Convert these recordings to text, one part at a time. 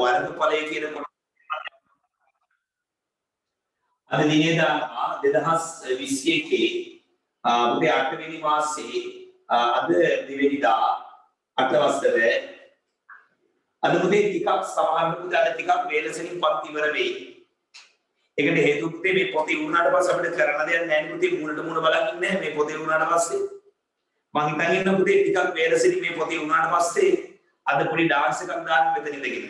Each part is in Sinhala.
වර්ගඵලය කියනකොට අද දිනේ දානවා 2021 උදේ 8 වෙනි මාසේ අද දෙවෙනිදා 8 වසරේ අද උදේ ටිකක් සමහරවිට අද ටිකක් වේලසෙනින් පන්ති ඉවර වෙයි. ඒකට හේතුව පුතේ මේ පොතේ වුණාට පස්සේ අපිට කරන්න දෙයක් නැහැ නේ පුතේ මුලට මුල බලන් ඉන්නේ මේ පොතේ වුණාට පස්සේ මම හිතන් ඉන්න පුතේ ටිකක් වේලසෙනින් මේ පොතේ වුණාට පස්සේ අද පොඩි ඩාන්ස් එකක් දාන්න මෙතන ඉඳගෙන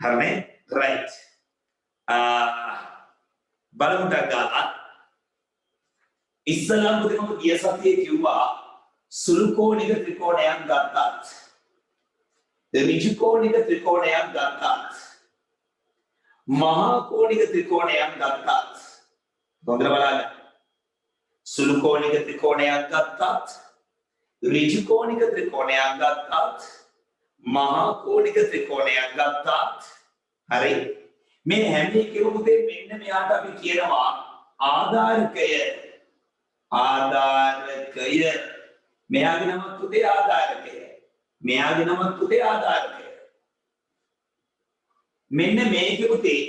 හරිනේ රයිට් බලමු ටග්ගාලා ඉස්සලාම් පුතේ මම ගිය සතියේ කිව්වා සුළු කෝණික ත්‍රිකෝණයක් ගත්තත් ඍජු කෝණික ත්‍රිකෝණයක් ගත්තත් මහා කෝණික ත්‍රිකෝණයක් ගත්තත් හොඳට බලන්න සුළු කෝණික ත්‍රිකෝණයක් ගත්තත් ඍජු කෝණික ත්‍රිකෝණයක් ගත්තත් මහා කෝණික ත්‍රිකෝණයක් ගත්තත් හරි මේ හැම එකෙම පුතේ මෙන්න මෙයාට අපි කියනවා ආධාරකය මෙයාගේ නමක් පුතේ ආධාරකය මෙයාගේ නමක් පුතේ ආධාරකය මෙන්න මේක පුතේ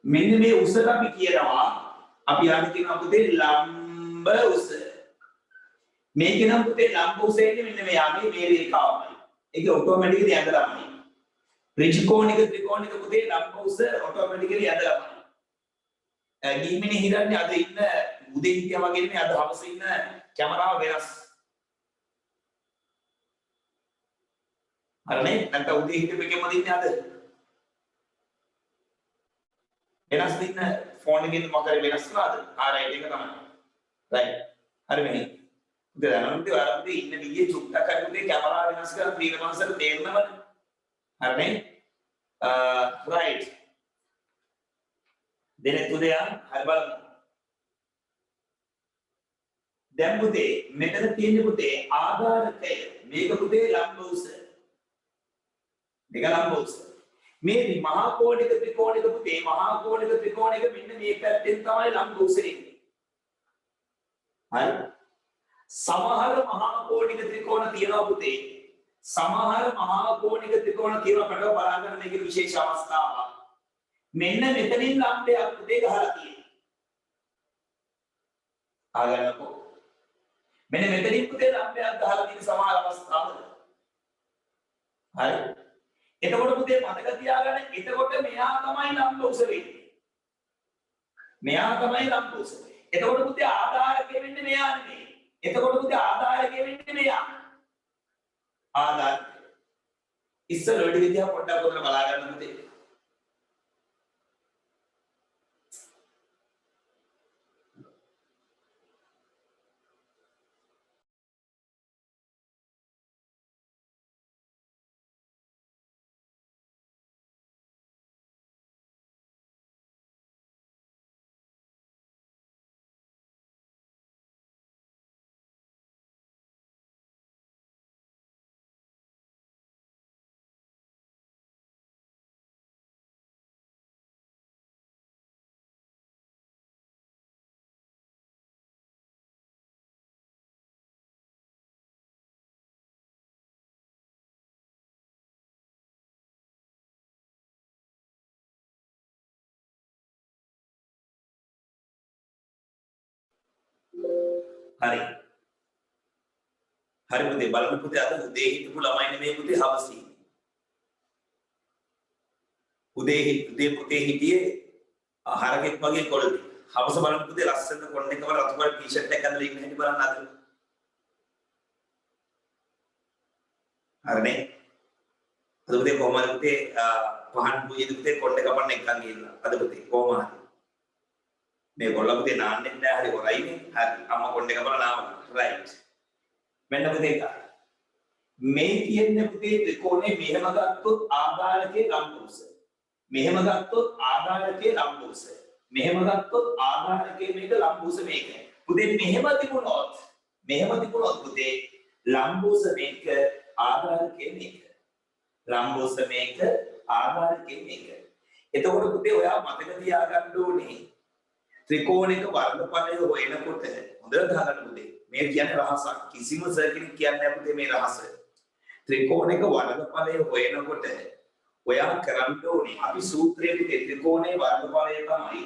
මෙන්න මේ උසට අපි කියනවා අපි ආදී කියනවා පුතේ ලම්බ උස මේක නම් පුතේ ලම්බ උස එන්නේ මෙන්න මෙයාගේ මේ රේඛාවයි ඒක ඔටෝමැටිකලි ඇඳලාමයි ඍජු කෝණික ත්‍රිකෝණික පුතේ ලම්බ උස ඔටෝමැටිකලි ඇඳලාමයි ගිහිමිනේ හිතන්නේ අද ඉන්න උදේ හිටියා වගේ නෙමෙයි අද හවස ඉන්න කැමරාව වෙනස් හරිනේ නැත්නම් උදේ හිටපු එකෙම දින්නේ අද වෙනස් දින්න ෆෝන් එකකින් මොකද වෙනස් වුණාද ආරයිට් එක තමයි රයිට් හරි මෙහි උදේ දැනන්නේ ආරම්භයේ ඉන්න විදිය චුට්ටක් හරි උදේ කැමරාව වෙනස් කරලා ත්‍රිමාසයට තේරෙනවද හරිනේ රයිට් දෙනෙත් උදේ හරි බලන්න දැන් පුතේ මෙතන තියෙන පුතේ ආධාරකය මේක පුතේ ලම්බ උස මේක ලම්බ උස මේ මහා කෝණික ත්‍රිකෝණික පුතේ මහා කෝණික ත්‍රිකෝණික මෙන්න මේ පැත්තෙන් තමයි ලම්බ උස එන්නේ හරි සමහර මහා කෝණික ත්‍රිකෝණ තියෙනවා පුතේ සමහර මහා කෝණික ත්‍රිකෝණ තියෙනවා කඩව බලන්න මේකේ විශේෂ අවස්ථාවක් මෙන්න මෙතනින් ලම්බයක් පුතේ ගහලා තියෙනවා ආගන්නකෝ මෙන්න මෙතනින් පුතේ ලම්බයක් ගහලා තියෙන සමහර අවස්ථාවල හරි එතකොට පුතේ මතක තියාගන්න එතකොට මෙයා තමයි ලම්බ උස වෙන්නේ මෙයා තමයි ලම්බ උස එතකොට පුතේ ආධාරකය වෙන්නේ මෙයා නෙමෙයි එතකොට පුතේ ආධාරකය වෙන්නේ මෙයා ආධාරකය ඉස්සර වැඩි විදිහ පොඩ්ඩක් උතන බලා ගන්න පුතේ හරි හරි පුතේ බලන්න පුතේ අද උදේ හිටපු ළමයි නෙමෙයි පුතේ හවස උදේ පුතේ හිටියේ හරකෙක් වගේ කොල්ලෙක් හවස බලන්න පුතේ ලස්සන කොණ්ඩ එකම රතු පාට ටී-ෂර්ට් එකක් අඳලා ඉන්න හැටි බලන්න අද හරිනේ අද පුතේ කොහමද පුතේ පහන් පුයේ පුතේ කොණ්ඩ කපන්න එක්කන් ගිහිල්ලා අද පුතේ කොහමද මේ කොල්ල පුතේ නාන්නෙත් නෑ හරි හොරයිනේ හරි අම්මා කොණ්ඩේ කපලා නාවනවා රයිට් මෙන්න පුතේ මේ කියන්නේ පුතේ ත්‍රිකෝණේ මෙහෙම ගත්තොත් ආධාරකයේ ලම්බ උස මෙහෙම ගත්තොත් ආධාරකයේ ලම්බ උස මෙහෙම ගත්තොත් ආධාරකයේ මේක ලම්බ උස මේක පුතේ මෙහෙම තිබුණොත් පුතේ ලම්බ උස මේක ආධාරකයේ මේක ලම්බ උස මේක ආධාරකයේ මේක එතකොට පුතේ ඔයා මතක තියාගන්න ඕනේ ත්‍රිකෝණික වර්ගඵලය හොයනකොට හොඳට ගන්න පුතේ මේ කියන්නේ රහසක් කිසිම සර් කෙනෙක් කියන්නේ නැහැ පුතේ මේ රහස ත්‍රිකෝණික වර්ගඵලය හොයනකොට ඔයා කරන්න ඕනේ අපි සූත්‍රයේ පුතේ ත්‍රිකෝණයේ වර්ගඵලය තමයි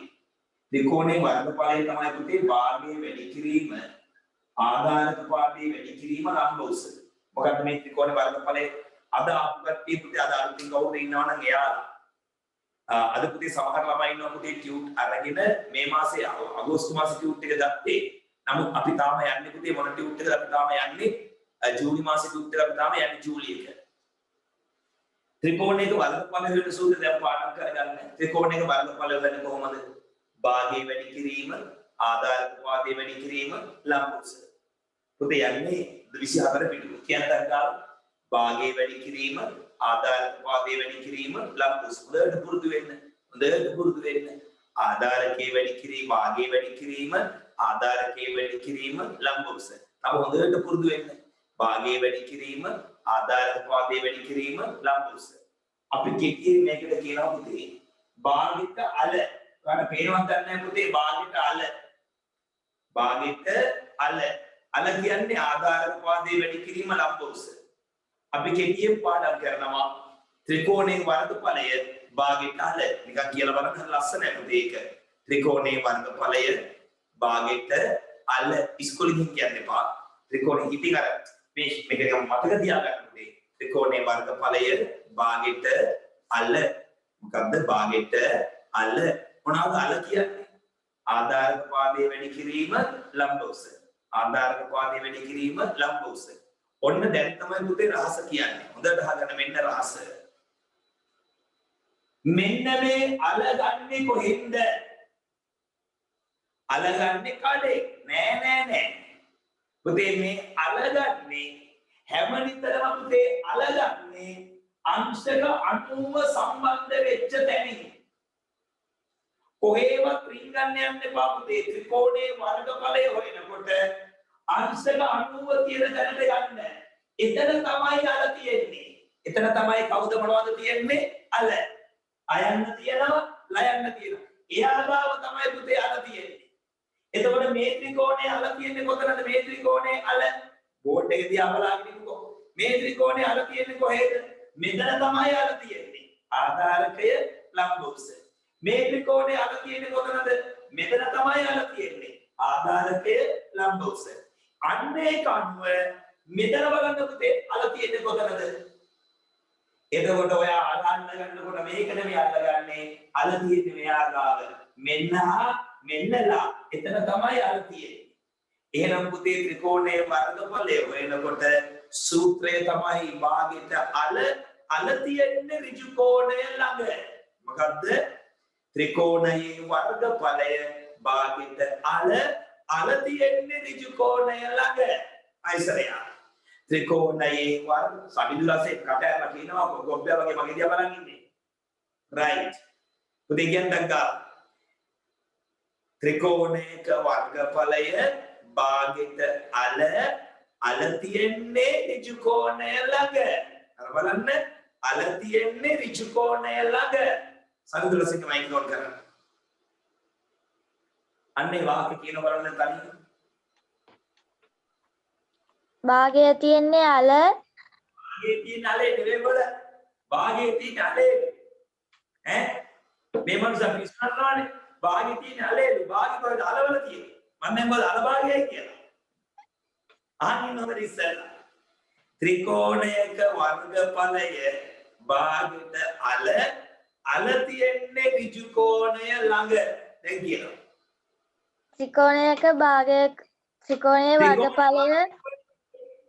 ත්‍රිකෝණයේ වර්ගඵලය තමයි පුතේ භාගයේ වැඩි කිරීම ආධාරක පාඩේ වැඩි කිරීම ලම්බ උස. මොකද මේ ත්‍රිකෝණයේ වර්ගඵලය අද අපකට්ටිය පුතේ අද අලුතින් කවුරු ඉන්නවනම් එයාලා අද පුතේ සමහර ළමයි ඉන්නවා පුතේ ටියුට් අරගෙන මේ මාසේ අගෝස්තු මාසේ ටියුට් එක ගත්තේ. නමුත් අපි තාම යන්නේ පුතේ මොන ටියුට් එකද අපි තාම යන්නේ ජූලි මාසේ ටියුට් එක අපි තාම යන්නේ ජූලි එක. ත්‍රිකෝණයක වර්ගඵල වෙන සූත්‍රය දැන් පාඩම් කරගන්න. ත්‍රිකෝණයක වර්ගඵල වෙන්නේ කොහොමද? භාගයේ වැඩි කිරීම, ආධාරක වාදයේ වැඩි කිරීම, ලම්බ උස. පුතේ යන්නේ 24 පිටු. කියන තරගාව භාගයේ වැඩි කිරීම, ආධාරක වාදයේ වැඩි කිරීම, ලම්බ උස. හොඳට පුරුදු වෙන්න. හොඳට පුරුදු වෙන්න. ආධාරකයේ වැඩි කිරීම, භාගයේ වැඩි කිරීම, ආධාරකයේ වැඩි කිරීම, ලම්බ උස. තව හොඳට පුරුදු වෙන්න. භාගයේ වැඩි කිරීම, ආධාරක වාදයේ වැඩි කිරීම, ලම්බ උස. අපි කෙටියෙන් මේකට කියනවා පුතේ භාගික අල. ඔයාලා පේනවද නැහැ පුතේ භාගික අල. භාගික අල. අල කියන්නේ ආධාරක වාදයේ වැඩි කිරීම, ලම්බ උස. අපි කෙටියෙන් පාඩම් කරනවා ත්‍රිකෝණයේ වර්ගඵලය භාගික අල. නිකන් කියලා බලන්න ලස්සනයි පුතේ ඒක. ත්‍රිකෝණයේ වර්ගඵලය භාගික අල. ඉස්කෝලේ කියන්නේ පා ත්‍රිකෝණෙ ඉතින් අර මේක මතක තියාගන්න පුතේ. ත්‍රිකෝණයේ වර්ගඵලය භාගික අල. මොකද්ද භාගික අල? මොනවාද අල කියන්නේ? ආධාරක පාදයේ වැඩි කිරීම, ලම්බ උස. ආධාරක පාදයේ වැඩි කිරීම, ලම්බ උස. ඔන්න දැන් තමයි පුතේ රහස කියන්නේ. හොඳට අහගන්න මෙන්න රහස. මෙන්න මේ අල ගන්නේ කොහෙන්ද? අල ගන්නේ කඩේ. නෑ. පුතේ මේ අල ගන්නේ හැමනිතරම පුතේ අල ගන්නේ අංශක 90 සම්බන්ධ වෙච්ච තැනින්. කොහේවත් රින්ගන්න යන්න එපා පුතේ. ත්‍රිකෝණයේ වර්ගඵලය හොයනකොට අංශක 90 තියෙන තැනට යන්න. එතන තමයි අල තියෙන්නේ. එතන තමයි කවුද මොනවද තියෙන්නේ? අල. අයන්න තියෙනවා, ලයන්න තියෙනවා. එයා ගාව තමයි පුතේ අල තියෙන්නේ. එතකොට මේ ත්‍රිකෝණයේ අල තියෙන්නේ කොතනද? මේ ත්‍රිකෝණයේ අල බෝඩ් එකේ දිහා බලාගෙන ඉන්නකෝ. මේ ත්‍රිකෝණයේ අල තියෙන්නේ කොහෙද? මෙතන තමයි අල තියෙන්නේ. ආධාරකය, ලම්බ උස. මේ ත්‍රිකෝණයේ අල තියෙන්නේ කොතනද? මෙතන තමයි අල තියෙන්නේ. ආධාරකය, ලම්බ උස. අන්නේ කණුව මෙතන බලන්න පුතේ අල තියෙන්නේ කොතනද? එතකොට ඔයා අල්ලන්න ගන්නකොට මේක නෙමෙයි අල්ලගන්නේ. අල තියෙන්නේ මෙයා ගාව. මෙන්නලා එතන තමයි අල තියෙන්නේ. එහෙනම් පුතේ ත්‍රිකෝණයේ වර්ගඵලය වෙනකොට සූත්‍රය තමයි භාගයට අල තියෙන්නේ ඍජු කෝණය ළඟ. මොකද්ද? ත්‍රිකෝණයේ වර්ගඵලය භාගයට අල තියෙන්නේ ඍජු කෝණය ළඟ. අයිසරය. ත්‍රිකෝණයේ වර්ග සමිදුලසේ කටයලා කියනවා ගොබ්බයා වගේ මගේ දිහා බලන් ඉන්නේ. රයිට්. පුතේ කියන්නත් ත්‍රිකෝණයක වර්ගඵලය භාගයට අල තියෙන්නේ ඍජු කෝණය ළඟ. අර බලන්න අල තියෙන්නේ ඍජු කෝණය ළඟ. සමිදුලසේ මයික් නෝට් කරන්න. අන්නේ වාක්‍ය කියන බලන්න තනියම භාගයේ තියෙන්නේ අල. භාගයේ තියෙන අලේ නෙවෙයි බල. භාගයේ තියෙන අලේ. මේ මනුස්ස පිස්සනවානේ. භාගයේ තියෙන අලේ භාගය කොහෙද අලවල තියෙන්නේ? මම දැන් බල අල භාගයයි කියලා. අහන්න හොඳට ඉස්සෙල්ලා. ත්‍රිකෝණයක වර්ගඵලය භාගයට අල තියෙන්නේ ඍජු කෝණය ළඟ. දැන් කියනවා. ත්‍රිකෝණයේ වර්ගඵලය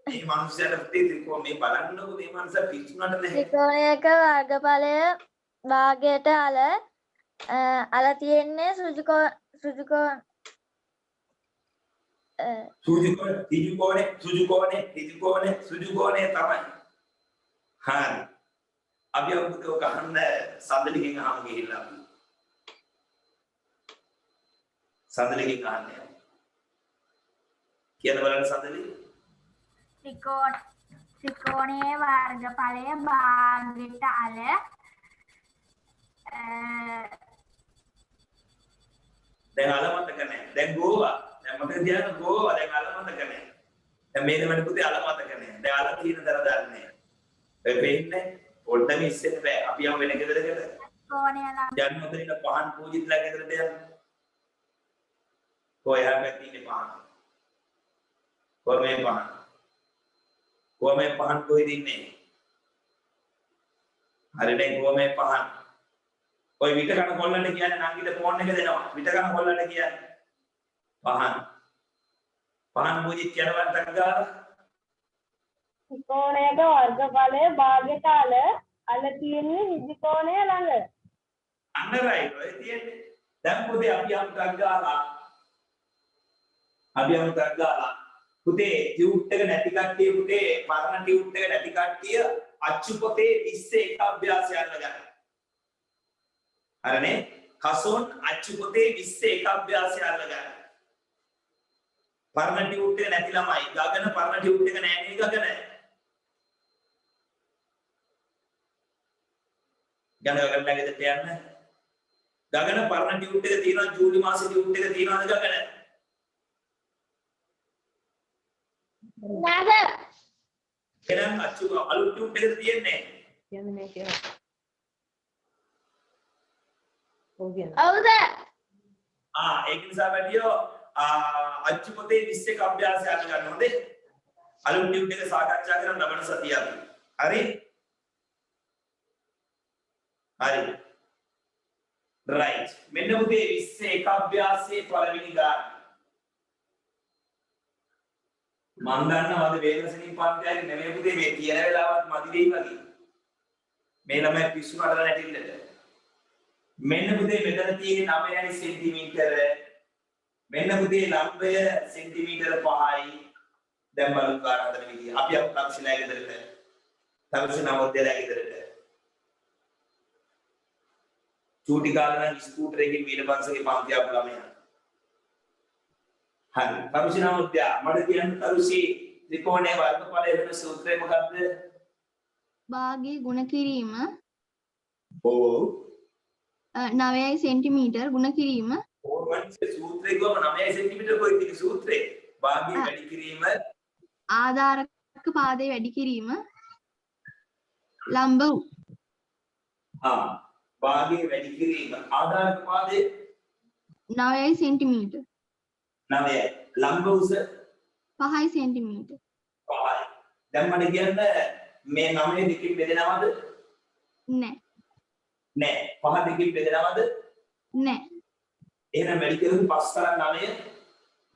මේ මනුස්සයාට ත්‍රිකෝණ මේ බලන්නකො මේ මනුස්සා පිස්සුනට නැහැ. ත්‍රිකෝණයක වර්ගඵලය භාගයට අල තියෙන්නේ ඍජු කෝණය තමයි. හරි. අපි අපුතෝ ගහන්න සඳලිගෙන් අහම ගිහිල්ලා අපි. සඳලිගෙන් අහන්නේ. කියන බලන්න සඳලි. ත්‍රිකෝණයේ වර්ගඵලය භාගයට අල දැන් අල මතක නැහැ. දැන් ගෝවා. දැන් මතක තියාගන්න ගෝවා. දැන් අල මතක නැහැ. දැන් මේ දෙමඩ පුතේ අල මතක නැහැ. දැන් අල කියන දර දන්නේ නැහැ. ඔය පේන්නේ පොඩ්ඩක් ඉස්සෙන්න බෑ. අපි යමු වෙන ගෙදරකට. කෝණය ළඟ යන්න උතරින් පහන් පූජිතලා ගෙදරට යන්න. කොහේ පැත්තේ ඉන්නේ පහන්? කොහේ පහන්? කොහේ පහන් කොහෙද ඉන්නේ? හරිනේ කොහේ පහන්? ඔය විත කන කොල්ලන්ට කියන්නේ නංගිට ෆෝන් එක දෙනවා. විත කන කොල්ලන්ට කියන්නේ පහන්. පහන් පූජිත කියනවට ගාලා ත්‍රිකෝණයක වර්ගඵලය භාගයට අල තියෙන්නේ විදිකෝණය ළඟ. අන්න රයිට් ඔය තියෙන්නේ. දැන් පුතේ අපි අමුතක් ගාලා පුතේ ටියුට් එක නැති කට්ටිය පුතේ පරණ ටියුට් එක නැති කට්ටිය අච්චු පොතේ 21 අභ්‍යාසය අරන් ගන්න. හරිනේ? කසොන් අච්චු පොතේ 21 අභ්‍යාසය අරන් ගන්න. පරණ ටියුට් එක නැති ළමයි ගගන පරණ ටියුට් එක නැහැ නේ ගගන. ගගන ළඟට යන්න. ගගන පරණ ටියුට් එක තියෙනවා ජූලි මාසේ ටියුට් එක තියෙනවද ගගන? නැද එහෙනම් අච්චු අලුත් ටියුට් එක තියෙන්නේ. කියන්නේ මේ කියලා. ඔව් කියන. හවුද ඒක නිසා වැඩියෝ අච්චු පොතේ 21 අභ්‍යාසය අරන් ගන්න හොඳේ. අලුත් ටියුට් එක සාකච්ඡා කරන ලබන සතිය අපි. හරි? හරි. right. මෙන්න පුතේ 21 අභ්‍යාසයේ පළවෙනි ගාන. මම දන්නවද වේදසනින් පන්තියගේ නෙමෙයි පුතේ මේ කියන වෙලාවත් මදි වෙයි වගේ. මේ ළමයි පිස්සු කඩලා නැටින්නද. මෙන්න පුතේ මෙතන තියෙන 9 සෙන්ටිමීටර. මෙන්න පුතේ ලම්බය සෙන්ටිමීටර 5යි. දැන් බලමු කාර හදන විදිය. අපි අප තක්ෂණය ගෙදරට. තක්ෂණ නවෝදයලා ගෙදරට. චූටි කාලේ නම් ස්කූටර් එකකින් වීරපන්සගේ පන්ති ආපු ළමයා. හරි. තක්ෂණ නවෝදය මට කියන්න තරුසි ත්‍රිකෝණයේ වර්ගඵලය වෙන සූත්‍රය මොකක්ද? භාගයේ ගුණ කිරීම ඕ 9 සෙන්ටිමීටර් ගුණ කිරීම ඕමන්සේ සූත්‍රය ගොම 9 සෙන්ටිමීටර කොයි තියෙන සූත්‍රේ භාගයේ වැඩි කිරීම ආධාරක පාදයේ වැඩි කිරීම ලම්බ වූ භාගයේ වැඩි කිරීම ආධාරක පාදයේ 9 සෙන්ටිමීටර් 9යි ලම්බ උස 5 සෙන්ටිමීටර් 5යි දැන් මට කියන්න මේ 9 දෙකකින් බෙදෙනවද නෑ නෑ 5 දෙකකින් බෙදෙනවද නෑ එහෙනම් වැඩි කරමු 5 තරම් 9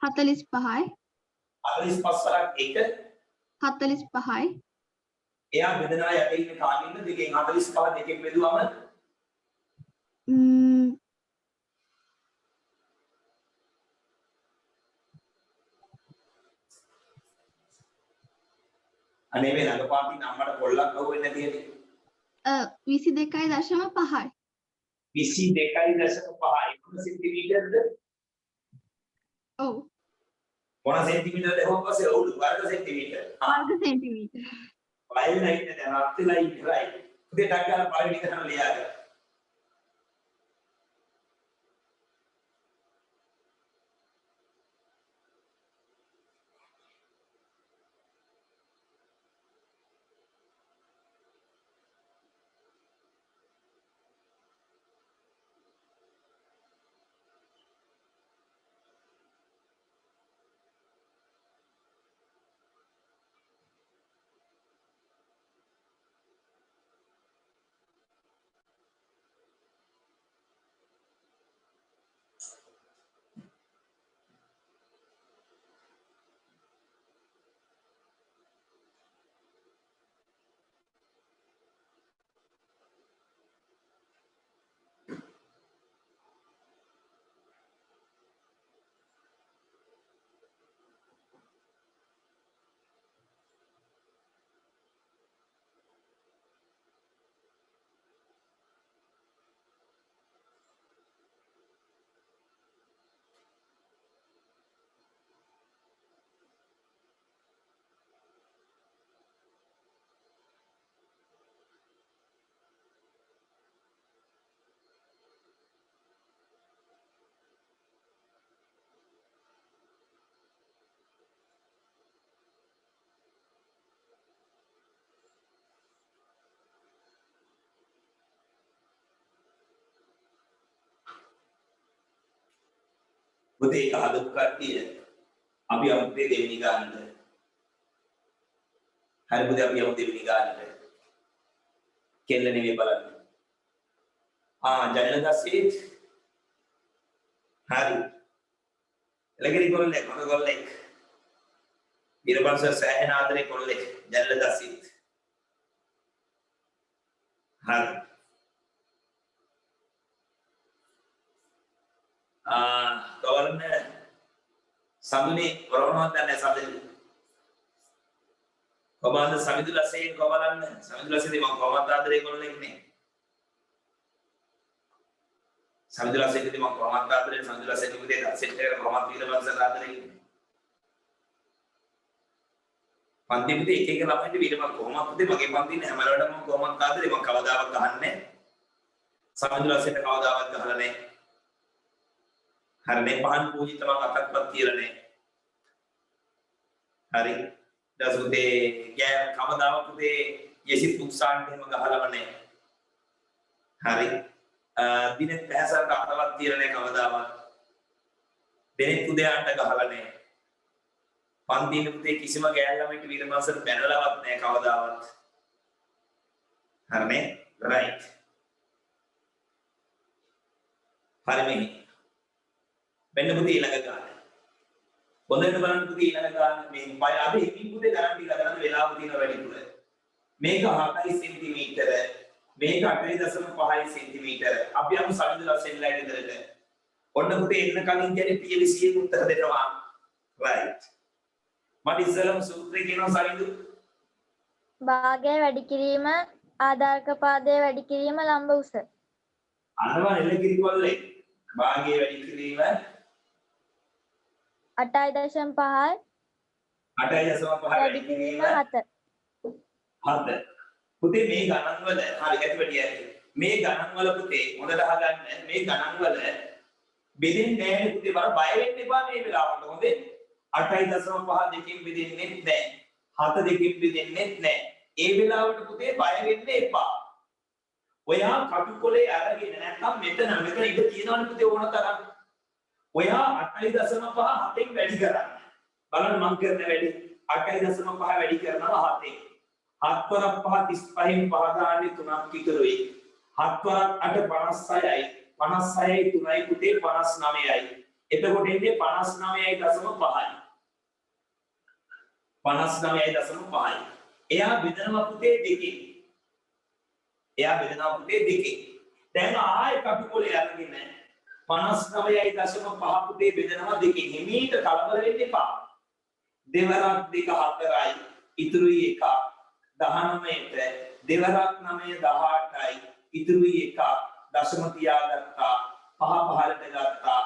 45යි 45 තරම් 1 45යි එයා බෙදනවා යට ඉන්න කාගෙන්ද දෙකෙන් 45 දෙකෙන් බෙදුවම අනේ මේ ළඟපාතින් අම්මට පොල්ලක් අහුවෙන්නේ නැති හැටි 22.5යි 22.5 මොන සෙන්ටිමීටර්ද ඔව් මොන සෙන්ටිමීටර්ද හොප්පසේ ඔව් වර්ග සෙන්ටිමීටර් වර්ග සෙන්ටිමීටර් වයින් රයිට් දැන් රත් වෙලා ඉන්නේ රයිට් උදේ ටක් ගාලා පළවෙනි එක තමයි ලියාගන්න පුතේ ඒක හදපු කට්ටිය අපි අපේ දෙවෙනි ගානට. හරි පුතේ අපි යමු දෙවෙනි ගානට. කෙල්ල නෙවෙයි බලන්න. ජනල දස්සෙත් හරි. එලගිරි කොල්ලෙක් මග කොල්ලෙක්. ඊරපන්ස සෑහෙන ආදරේ කොල්ලෙක් ජනල දස්සෙත්. හරි. ගවර්නර් සමුනේ වරවනවත් නැහැ සඳලු. කොමාන්ද සමිදුලා සේන් කොවලන්න සමිදුලා සේදී මම කොහොමද ආදරේ කොල්ලෙක් නේ. සමිදුලා සේදී මම කොහොමද ආදරේ සමිදුලා සේදී උදේ සෙට් එක කොහොමද ඊළඟට ආදරේ. පන්ති පුතේ එක එක ළමයින්ට ඊට මම කොහොමද පුතේ මගේ පන්තිනේ හැම වෙලාවෙම මම කොහොමද ආදරේ මම කවදාවත් ගහන්නේ සමිදුලා සේට කවදාවත් ගහලා නැහැ. හරිනේ පහන් පූජිත මම අතක්වත් තියලා නැහැ. හරි දසුතේ ගෑ කවදාවත් පුතේ යසිත් උක්සාන්ට එහෙම ගහලම නැහැ. හරි දිනෙත් පැහැසරට අතවත් තියලා නැහැ කවදාවත්. දෙනෙත් උදයාන්ට ගහලා නැහැ. පන්තිනේ පුතේ කිසිම ගෑල් ළමයිට වීරමංශට බැනලවත් නැහැ කවදාවත්. හරිනේ රයිට්. හරි මෙන්න පුතේ ඊළඟ ගාන. හොඳට බලන්න පුතේ ඊළඟ ගාන මේ පය අද හිමින් පුතේ ගණන් ටික ගන්න වෙලාව තියෙන වැඩිපුර. මේක 7 සෙන්ටිමීටර මේක 8.5 සෙන්ටිමීටර. අපි අමු සමිඳුලා සෙල්ලා ඉදරට. ඔන්න පුතේ එන්න කලින් කියන්නේ PLC එක උත්තර දෙනවා. රයිට්. මට ඉස්සෙල්ලාම සූත්‍රය කියනවා සමිඳු. භාගය වැඩි කිරීම ආධාරක පාදය වැඩි කිරීම ලම්බ උස. අනවා එළකිරි කොල්ලේ. භාගය වැඩි කිරීම 8.5 8.5 වැඩි කිරීම 7. 7. පුතේ මේ ගණන් වල හරි ඇති වැඩි ඇති. මේ ගණන් වල පුතේ හොඳට අහගන්න මේ ගණන් වල බෙදෙන්නේ නැහැ පුතේ බර බය වෙන්න එපා මේ වෙලාවට හොඳේ. 8.5 දෙකකින් බෙදෙන්නේ නැහැ. 7 දෙකකින් බෙදෙන්නේ නැහැ. ඒ වෙලාවට පුතේ බය වෙන්න එපා. ඔයා කටුකොලේ අරගෙන නැත්නම් මෙතන ඉඳ තියෙනවනේ පුතේ ඕන තරම්. ඔයා 8.5 7න් වැඩි කරන්න. බලන්න මම කරන වැඩි 8.5 වැඩි කරනවා 7න්. 7 වරක් 5 35න් 5 ගානේ 3ක් ඉතුරුයි. 7 වරක් 8 56යි. 56යි 3යි පුතේ 59යි. එතකොට එන්නේ 59.5යි. 59.5යි. එයා බෙදනවා පුතේ දෙකකින්. දැන් ආයෙ කටුකොලේ අරගෙන 59.5 පුතේ බෙදනවා දෙකකින්. හිමීට කලබල වෙන්න එපා. දෙවරක් 2 4යි. ඉතුරුයි 1. 19ට දෙවරක් 9 18යි. ඉතුරුයි 1. දශම තියාගත්තා. 5 15ට ගත්තා.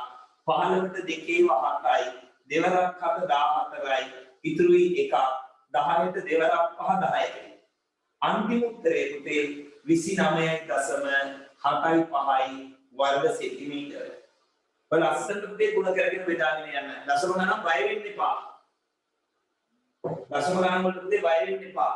15ට 2 7යි. දෙවරක් 7 14යි. ඉතුරුයි 1. 10ට දෙවරක් 5 10යි. අන්තිම උත්තරේ පුතේ 29.75යි වර්ග සෙන්ටිමීටර. ඔය ලස්සනට පුතේ ගුණ කරගෙන බෙදාගෙන යන්න. දශම ගණන් බය වෙන්න එපා. දශම ගණන් වලට පුතේ බය වෙන්න එපා.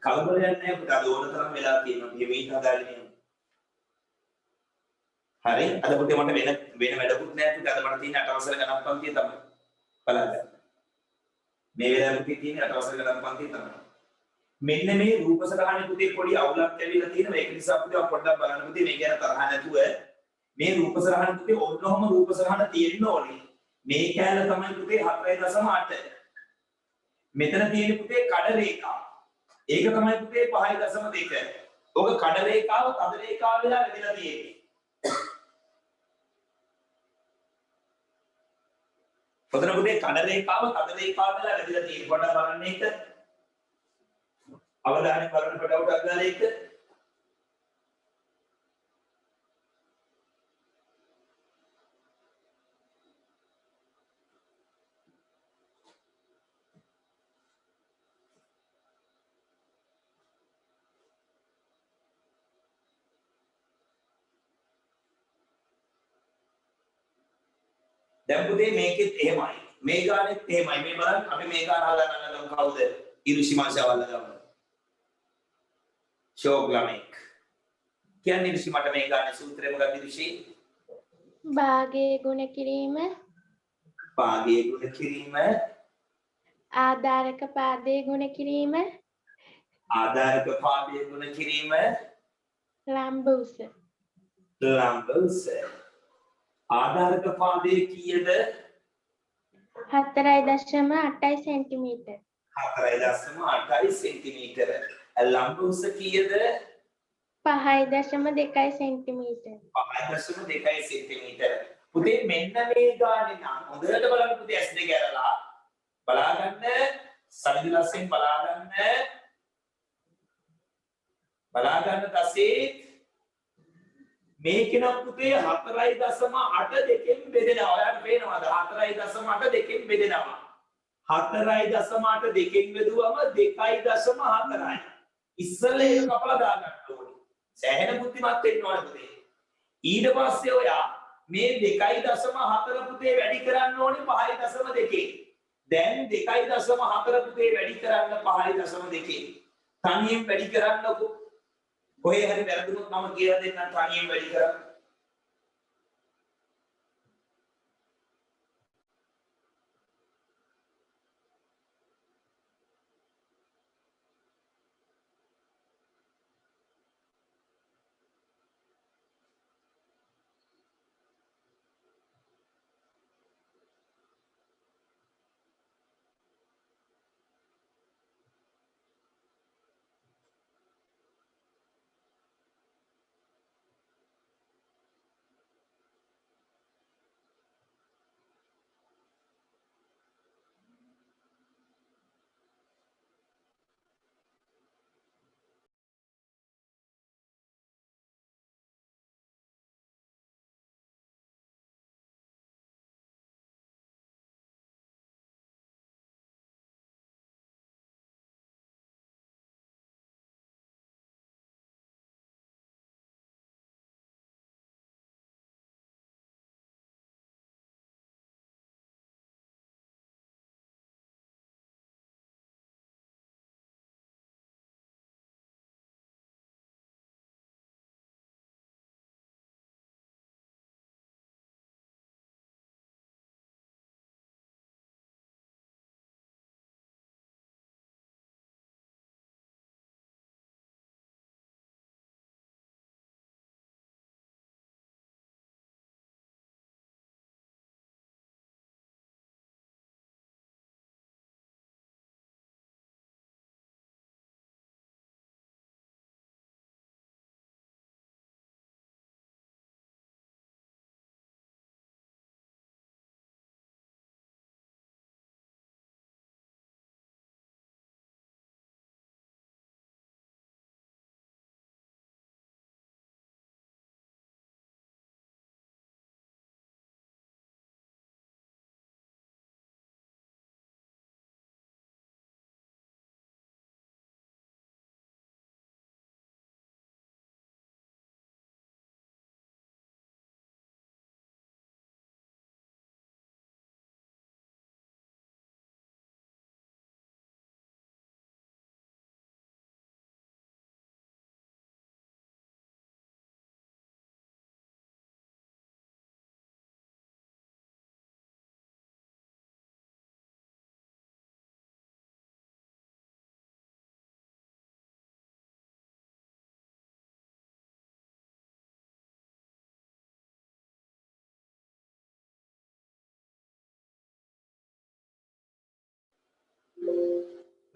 කලබලයක් නැහැ පුතා. අද ඕන තරම් වෙලා තියෙනවා. මේ මීට හදාගෙන යමු. හරි. අද පුතේ මට වෙන වැඩකුත් නැහැ පුතා. අද මට තියෙන අටවසර ගණන් පන්තිය තමයි. බලන්න. මේ වෙලාවට තියෙන අටවසර ගණන් පන්තිය තමයි. මෙන්න මේ රූප සටහනේ පුතේ පොඩි අවුලක් ඇවිල්ලා තියෙනවා. ඒක නිසා පුතේ පොඩ්ඩක් බලන්න පුතේ මේ ගැන තරහ නැතුව මේ රූප සටහන පුතේ ඔන්නෝම රූප සටහන තියෙන්න ඕනේ. මේ කැල තමයි පුතේ 4.8. මෙතන තියෙන පුතේ කඩ රේඛාව. ඒක තමයි පුතේ 5.2. ඔක කඩ රේඛාව තද රේඛාව වෙලා වැදිලා තියෙන්නේ. ඔතන පුතේ කඩ රේඛාව තද රේඛාව වෙලා වැදිලා තියෙන්නේ. පොඩ්ඩක් බලන්න ඒක. අවධානයෙන් බලන්න පොඩ්ඩක් ගන්න ඒක. දැන් පුතේ මේකෙත් එහෙමයි. මේ ගානෙත් එහෙමයි. මේ බලන්න අපි මේ ගාන හදන්න කවුද? ඉරුෂිමා ශවල්ල ගමන. ෂෝග්ලමික්. කියන්නේ ඉරුෂිමට මේ ගානේ සූත්‍රය මොකක්ද ඉරුෂි? භාගයේ ගුණ කිරීම පාදයේ ගුණ කිරීම, ආධාරක පාදයේ ගුණ කිරීම ආධාරක පාදයේ ගුණ කිරීම, ලම්බ උස ලම්බ උස. ආධාරක පාදයේ කීයද? 4.8 සෙන්ටිමීටර් 4.8 සෙන්ටිමීටර. ලම්බ උස කීයද? 5.2 සෙන්ටිමීටර් 5.2 සෙන්ටිමීටර. පුතේ මෙන්න මේ ගානේ නම් හොඳට බලන්න පුතේ S2 ගැරලා බලාගන්න, සරිදු ලස්සෙන් බලාගන්න තසේ මේක නම් පුතේ 4.8 දෙකෙන් බෙදෙනවා. ඔයාලට පේනවද? 4.8 දෙකෙන් බෙදෙනවා. 4.8 දෙකෙන් බෙදුවම 2.4යි. ඉස්සෙල්ලා ඒක කපලා දාගන්න ඕනේ. සෑහෙන බුද්ධිමත් වෙන්න ඕනේ පුතේ. ඊට පස්සේ ඔයා මේ 2.4 පුතේ වැඩි කරන්න ඕනේ 5.2. දැන් 2.4 පුතේ වැඩි කරන්න 5.2. තනියෙන් වැඩි කරන්නකො. කොහේ හරි වැරදුනොත් මම කියලා දෙන්නම් තනියෙන් වැඩි කරන්න.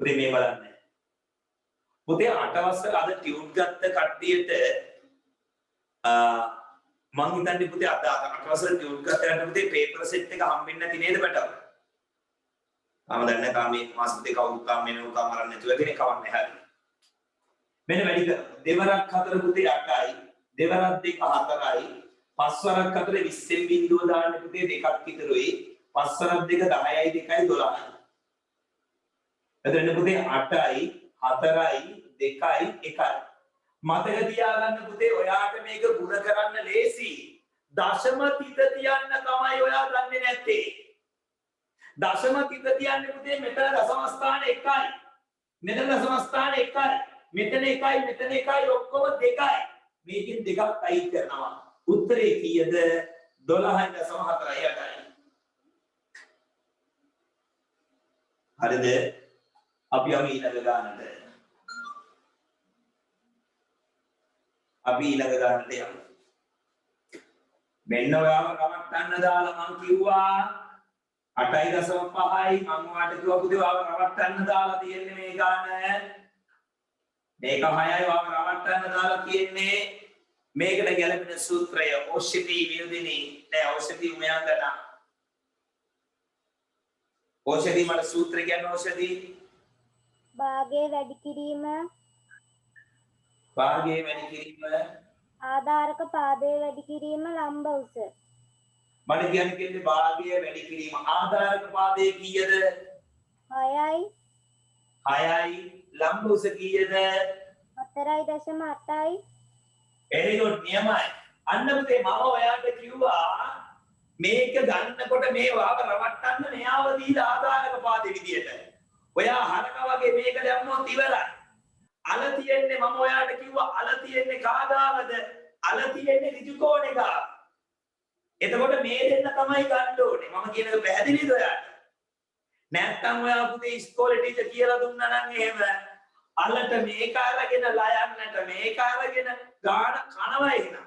පුතේ මේ බලන්න. පුතේ 8 වසර අද ටියුට් ගත්ත කට්ටියට මං හිතන්නේ පුතේ අද 8 වසර ටියුට් ගත්තට පුතේ පේපර් සෙට් එක හම්බෙන්නේ නැති නේද බටව? තාම දැන් නැහැ තාම මේ මාස දෙක අවුරුද්දක් මෙන්න උකම් මරන්න නැතුව කෙනෙක් කවන්නේ හැරි. මෙන්න වැඩි කර දෙවරක් 4 පුතේ 8යි දෙවරක් 2 4යි පස්වරක් 4 20 බිංදුව දාන්න පුතේ දෙකක් විතරුයි පස්වරක් 2 10යි 2යි 12යි. එතන පුතේ 8යි 4යි 2යි 1යි. මතක තියාගන්න පුතේ ඔයාට මේක ගුණ කරන්න ලේසි. දශම තිත තියන්න තමයි ඔයා දන්නේ නැත්තේ. දශම තිත තියන්නේ පුතේ මෙතන දශම ස්ථාන 1යි. මෙතන දශම ස්ථාන 1යි. මෙතන 1යි මෙතන 1යි ඔක්කොම 2යි. මේකෙන් දෙකක් අයින් කරනවා. උත්තරේ කීයද? 12.48යි. හරිද? අපි යමු ඊළඟ ගානට. අපි ඊළඟ ගානට යමු. මෙන්න ඔයාව රවට්ටන්න දාලා මං කිව්වා 8.5යි මං ඔයාලට කිව්වා පුතේ ඔයාව රවට්ටන්න දාලා තියෙන්නේ මේ ගාන. මේක 6යි ඔයාව රවට්ටන්න දාලා තියෙන්නේ මේකට ගැලපෙන සූත්‍රය ඕෂධි වියදෙනි නෑ ඕෂධි උමයන්ගන. ඕෂධි මට සූත්‍රය කියන්නේ ඕෂධි භාගයේ වැඩි කිරීම භාගයේ වැඩි කිරීම ආධාරක පාදයේ වැඩි කිරීම ලම්බ උස මට කියන්නේ භාගයේ වැඩි කිරීම ආධාරක පාදයේ කීයද 6යි 6යි ලම්බ උස කීයද 4.8යි very good නියමයි. අන්න පුතේ මම ඔයාලට කිව්වා මේක ගන්නකොට මේ වාව රවට්ටන්න මෙයාව දීලා ආධාරක පාදේ විදියට. ඔයා හරක වගේ මේක දැම්මොත් ඉවරයි. අල තියෙන්නේ මම ඔයාලට කිව්වා අල තියෙන්නේ කාගාවද? අල තියෙන්නේ ඍජු කෝණේ ගාව. එතකොට මේ දෙන්න තමයි ගන්න ඕනේ. මම කියන එක පැහැදිලිද ඔයාලට? නැත්තම් ඔයා පුතේ ඉස්කෝලේ ටීචර් කියලා දුන්නා නම් එහෙම අලට මේක අරගෙන ලයන්නට මේක අරගෙන ගාන කනවා එහෙනම්.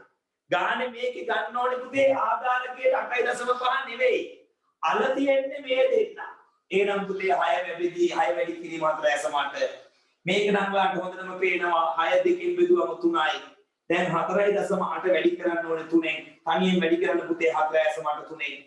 ගානේ මේක ගන්න ඕනේ පුතේ ආධාරකයේ 8.5 නෙවෙයි. අල තියෙන්නේ මේ දෙන්න. එහෙනම් පුතේ 6 වැඩි 6 වැඩි කිරීම අතර ඇසමට මේක නම් ඔයාලට හොඳටම පේනවා 6 දෙකෙන් බෙදුවම 3යි. දැන් 4.8 වැඩි කරන්න ඕනේ 3ෙන්. තනියෙන් වැඩි කරන්න පුතේ 4 ඇසමට 3ෙන්.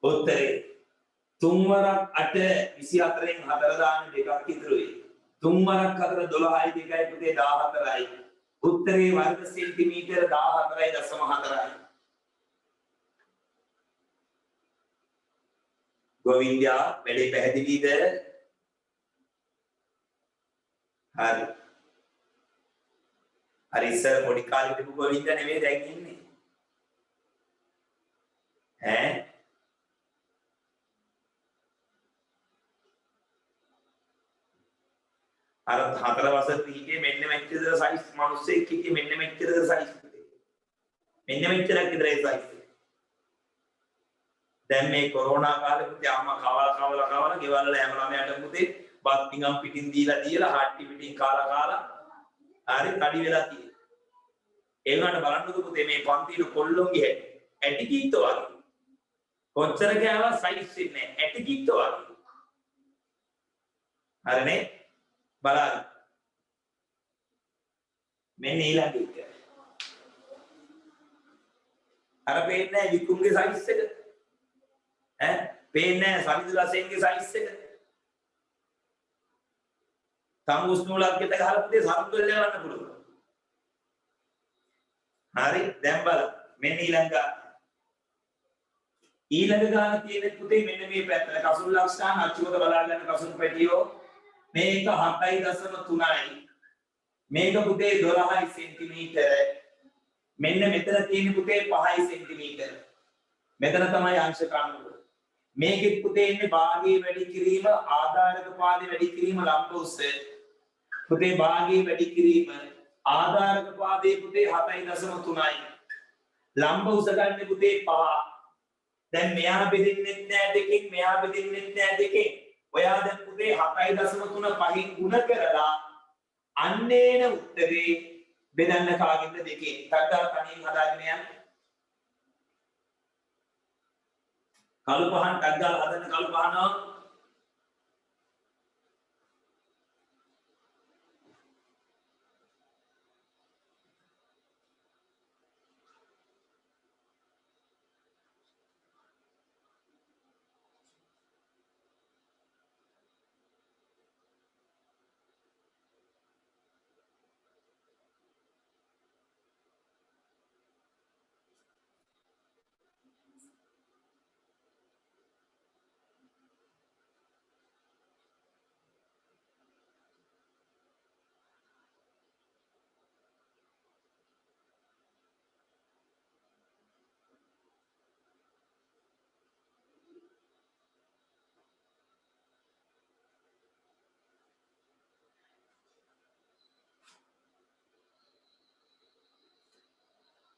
උත්තරේ 3 වරක් 8 24න් 4 දාන්න දෙකක් ඉතුරුයි. 3 වරක් 4 12යි 2යි පුතේ 14යි. උත්තරේ වර්ග සෙන්ටිමීටර 14.4යි. ගෝවින්දයා වැඩේ පැහැදිලිද? හරි. හරි ඉස්සර පොඩි කාලේ තිබු ගෝවින්දයා නෙමෙයි දැන් ඉන්නේ. ඈ අර 4 වසර පිටියේ මෙන්න මෙච්චර සයිස් මිනිස්සෙක් හිටියේ මෙන්න මෙච්චර සයිස් පුතේ. මෙන්න මෙච්චරක් විතරයි සයිස්. දැන් මේ කොරෝනා කාලේ පුතේ අම්මා කවලා ගෙවල් වල හැම ළමයාටම පුතේ බත් පිඟම් පිටින් දීලා හාට්ටි පිටින් කාලා හරි කඩි වෙලා තියෙනවා. ඒ වුණාට බලන්නකෝ පුතේ මේ පන්තියේ කොල්ලොන්ගේ ඇටි කීත්තෝ වගේ. කොච්චර කෑවා සයිස් ඉන්නේ ඇටි කීත්තෝ වගේ. හරිනේ? බලන්න මෙන්න ඊළඟ එක අර පේන්නේ විකුම්ගේ සයිස් එක ඈ පේන්නේ සමිඳුලසෙන්ගේ සයිස් එක තංගුස් නූලක් ගෙත ගහලා පුතේ සම්තුල්‍ය කරන්න පුළුවන්. හරි දැන් බලන්න මෙන්න ඊළඟ ගාන තියෙන පුතේ මෙන්න මේ පැත්තට කසුළු ලක්ෂණ අච්චුවක බලාගන්න කසුළු පැටියෝ මේක 7.3යි මේක පුතේ 12 සෙන්ටිමීටර මෙන්න මෙතන තියෙන පුතේ 5 සෙන්ටිමීටර මෙතන තමයි අංශ කණ්ඩුව මේකෙත් පුතේ ඉන්නේ භාගයේ වැඩි කිරීම ආධාරක පාදේ වැඩි කිරීම ලම්බ උස පුතේ භාගයේ වැඩි කිරීම ආධාරක පාදේ පුතේ 7.3යි ලම්බ උස ගන්න පුතේ 5 දැන් මෙහා බෙදෙන්නෙත් නෑ දෙකෙන් මෙහා බෙදෙන්නෙත් නෑ දෙකෙන් ඔයා දැන් පුතේ 7.3 පහින් ගුණ කරලා අන්නේන උත්තරේ බෙදන්න කාගෙන්ද දෙකේ ටක්ගාල තනියෙන් හදාගෙන යන්න කළු පහන් ටක්ගාල හදන්න කළු පහනවා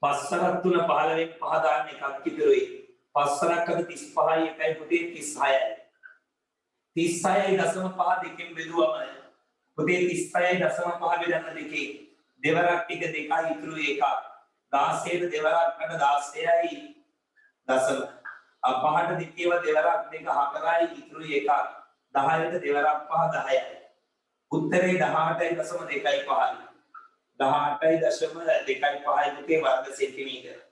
පස්සරක් තුන 15න් 5 දාන්න එකක් ඉතුරුයි. පස්සරක් අද 35යි එකයි පුතේ 36යි. 36.5 දෙකෙන් බෙදුවම පුතේ 36.5 බෙදන්න දෙකේ දෙවරක් ටික දෙකයි ඉතුරු එකක්. 16ට දෙවරක් ගන්න 16යි දශම. අපහට දෙකේව දෙවරක් දෙක 4යි ඉතුරු එකක්. 10ට දෙවරක් 5 10යි. උත්තරේ 18.25යි. 18.25 පුතේ වර්ග සෙන්ටිමීටර.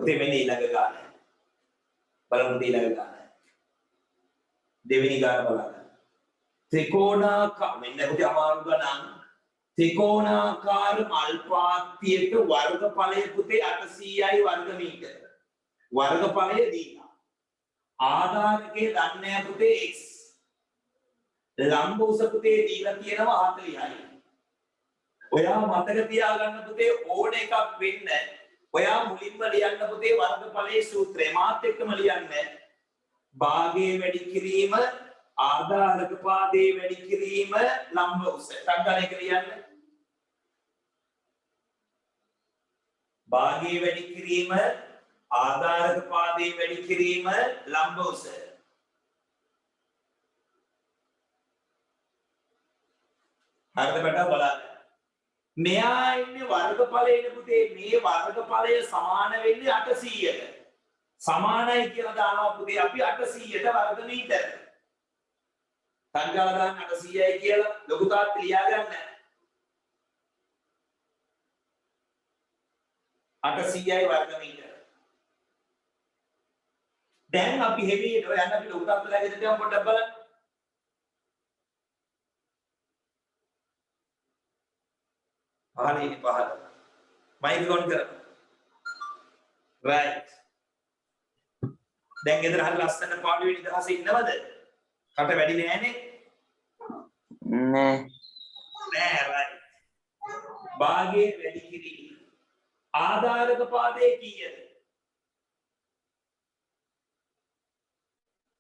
පුතේ මෙන්න ඊළඟ ගාන. බලමු ඊළඟ ගාන. දෙවෙනි ගාන බලන්න. ත්‍රිකෝණාකාර මෙන්න පුතේ අමාරු ගණන්. ත්‍රිකෝණාකාර අල්පාත්‍යයක වර්ගඵලය පුතේ 800යි වර්ග මීටර. වර්ගඵලය දීලා. ආධාරකයේ දන්නේ පුතේ x. ලම්බ උස පුතේ දීලා තියෙනවා 40යි. ඔයා මතක තියාගන්න පුතේ ඕන එකක් වෙන්න. ඔයා මුලින්ම ලියන්න පුතේ වර්ගඵලයේ සූත්‍රය මාත් එක්කම ලියන්න. භාගයේ වැඩි කිරීම ආධාරක පාදයේ වැඩි කිරීම ලම්බ උස. සංකලනය ලියන්න. භාගයේ වැඩි කිරීම ආධාරක පාදයේ වැඩි කිරීම ලම්බ උස. හරිද බටා බලන්න. මෙයා ඉන්නේ වර්ගඵලයේ පුතේ මේ වර්ගඵලය සමාන වෙන්නේ 800ට. සමානයි කියලා දානවා පුතේ අපි 800ට වර්ග මීටර. සංඛ්‍යාව දාන්න 800යි කියලා ලොකු තාත් ලියා ගන්න. 800යි වර්ග මීටර. දැන් අපි හෙවියට යන්න අපි ලොකු තාත් ලාගෙන දෙමු පොඩ්ඩක් බලන්න. පහළ මයික් ඔන් කරන්න. right. දැන් ගෙදර හරි ලස්සන පාඩු වෙන නිදහස ඉන්නවද? කට වැඩි නෑනේ. නෑ right. භාගයේ වැඩි කිරීම. ආධාරක පාදයේ කීයද?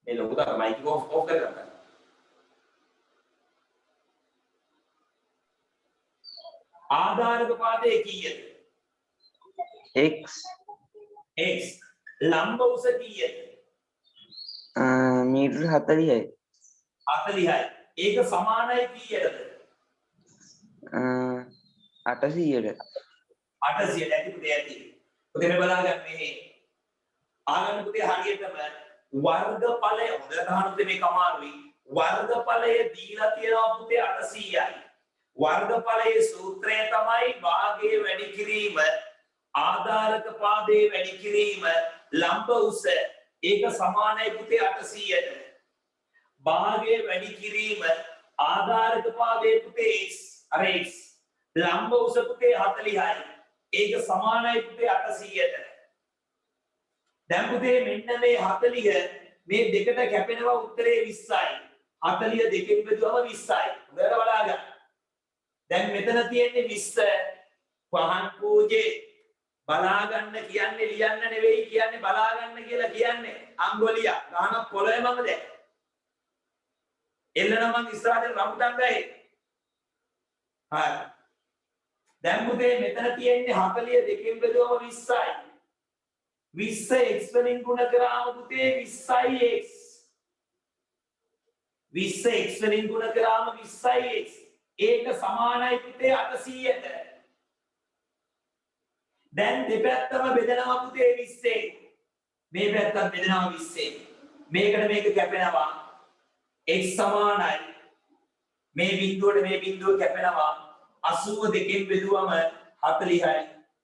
මේ ලොකු තාත්තා මයික් ඔෆ් කරගන්න. ආධාරක පාදයේ කීයද? x x. ලම්බ උස කීයද? මීටර 40යි 40යි. ඒක සමානයි කීයටද? 800ට 800ට ඇති පුතේ ඇති. පුතේ මේ බලාගන්න මේ ආගන්න පුතේ හරියටම වර්ගඵලය හොඳට ගන්න පුතේ මේක අමාරුයි. වර්ගඵලය දීලා තියෙනවා පුතේ 800යි. වර්ගඵලයේ සූත්‍රය තමයි භාගයේ වැඩි කිරීම ආධාරක පාදයේ වැඩි කිරීම ලම්බ උස. ඒක සමානයි පුතේ 800ට. භාගයේ වැඩි කිරීම ආධාරක පාදයේ පුතේ x අර x ලම්බ උස පුතේ 40යි. ඒක සමානයි පුතේ 800ට. දැන් පුතේ මෙන්න මේ 40 මේ දෙකට කැපෙනවා උත්තරේ 20යි. 40 දෙකෙන් බෙදුවම 20යි. හොඳට බලාගන්න. දැන් මෙතන තියෙන්නේ 20 පහන් පූජේ බලා ගන්න කියන්නේ ලියන්න නෙවෙයි කියන්නේ බලා ගන්න කියලා කියන්නේ අංගොලියා ගහන පොළවේ මම දැන් එල්ලන මං ඉස්සරහින් රම්ටන් ගහේ. හරි. දැන් පුතේ මෙතන තියෙන්නේ 40 දෙකෙන් බෙදුවම 20යි. 20 x වලින් ගුණ කරාම පුතේ 20යි x. 20 x වලින් ගුණ කරාම 20යි x. ඒක සමානයි පුතේ 800ට. දැන් දෙපැත්තම බෙදනවා පුතේ 20. මේ පැත්තත් බෙදනවා 20. මේකට මේක කැපෙනවා x සමානයි. මේ බිඳුවට මේ බිඳුව කැපෙනවා 82කින් බෙදුවම 40යි.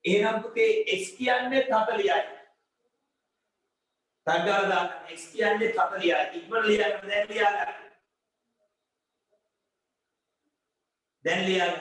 එහෙනම් පුතේ x කියන්නේ 40යි. සංඛ්‍යාව දාන්න x කියන්නේ 40යි. ඉක්මන ලියන්න දැන් ලියන්න. දැන් ලියන්න.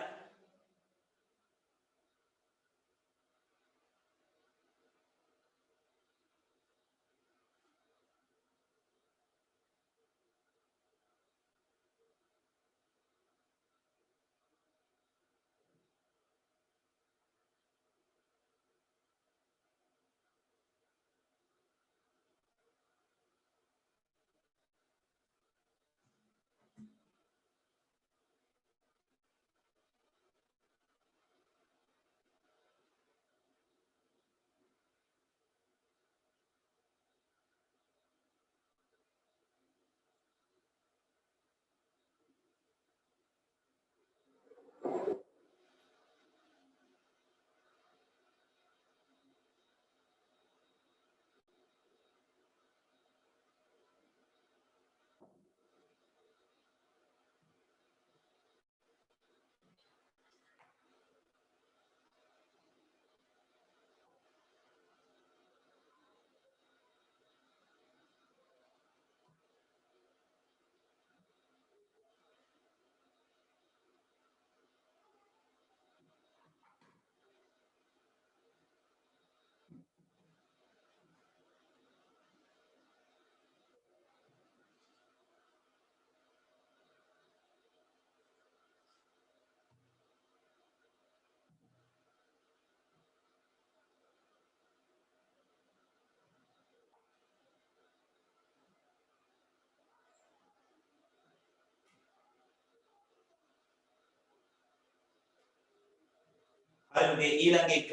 හරි පුතේ ඊළඟ එක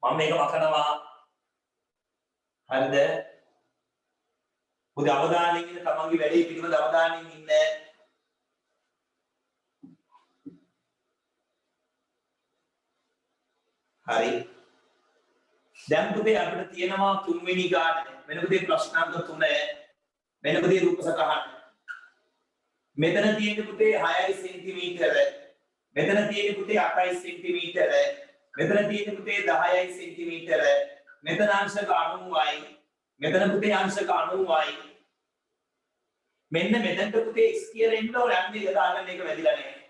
මම මේක මකනවා. හරිද? පුතේ අවධානයෙන් ඉන්න තමන්ගේ වැඩේ පිළිබඳ අවධානයෙන් ඉන්න. හරි. දැන් පුතේ අපිට තියෙනවා තුන්වෙනි ගාන. වෙන පුතේ ප්‍රශ්නාංක 3. වෙන පුතේ රූප සටහන. මෙතන තියෙන පුතේ 6 සෙන්ටිමීටර. මෙතන තියෙන පුතේ 8 සෙන්ටිමීටර. මෙතන තියෙන පුතේ 10 සෙන්ටිමීටර. මෙතන අංශක 90යි. මෙතන පුතේ අංශක 90යි. මෙන්න මෙතනට පුතේ x කියලා එන්න ඕනේ. අන්න ඒක දාගන්න එක වැදිලා නැහැ.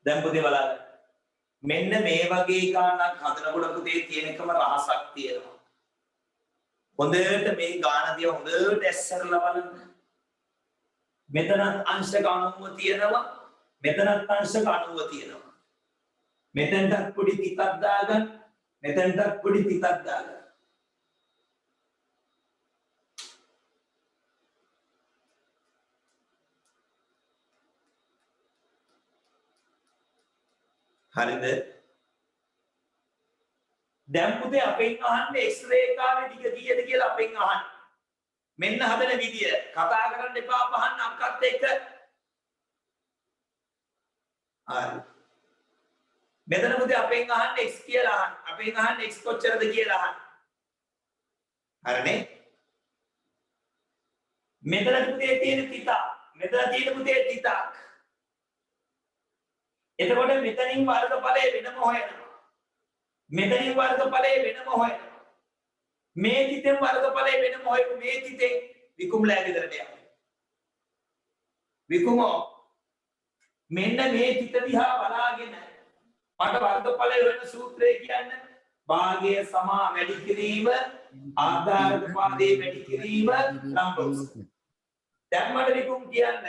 දැන් පුතේ බලන්න. මෙන්න මේ වගේ ගානක් හදනකොට පුතේ තියෙන එකම රහසක් තියෙනවා. හොඳට මේ ගාන දිහා හොඳට ඇස්සරලා බලන්න. මෙතන අංශක 90 තියෙනවා. මෙතනත් අංශක 90 තියෙනවා. මෙතනට පොඩි තිතක් දාගන්න. මෙතනට පොඩි තිතක් දාගන්න. හරිද? දැන් පුතේ අපෙන් අහන්නේ x රේඛාවේ දිග කීයද කියලා අපෙන් අහන්න. මෙන්න හදන විදිය. කතා කරන්න එපා පහන්න අක්කත් එක්ක. හරි. මෙතන පුතේ අපෙන් අහන්නේ x කියලා අහන්න. අපෙන් අහන්නේ x කොච්චරද කියලා අහන්න. හරිනේ? මෙතන පුතේ තියෙන තිත. මෙතන තියෙන පුතේ තිතක්. එතකොට මෙතනින් වර්ගඵලය වෙනම හොයනවා. මෙතනින් වර්ගඵලය වෙනම හොයනවා. මේ තිතෙන් වර්ගඵලය වෙනම හොයපු මේ තිතෙන් විකුම්ලෑ ගෙදරට යනවා. විකුමෝ මෙන්න මේ තිත දිහා බලාගෙන මට වර්ගඵලය වෙන සූත්‍රය කියන්න. භාගය සමා වැඩි කිරීම ආධාරක පාදයේ වැඩි කිරීම ලම්බෝස. දැන් මට විකුම් කියන්න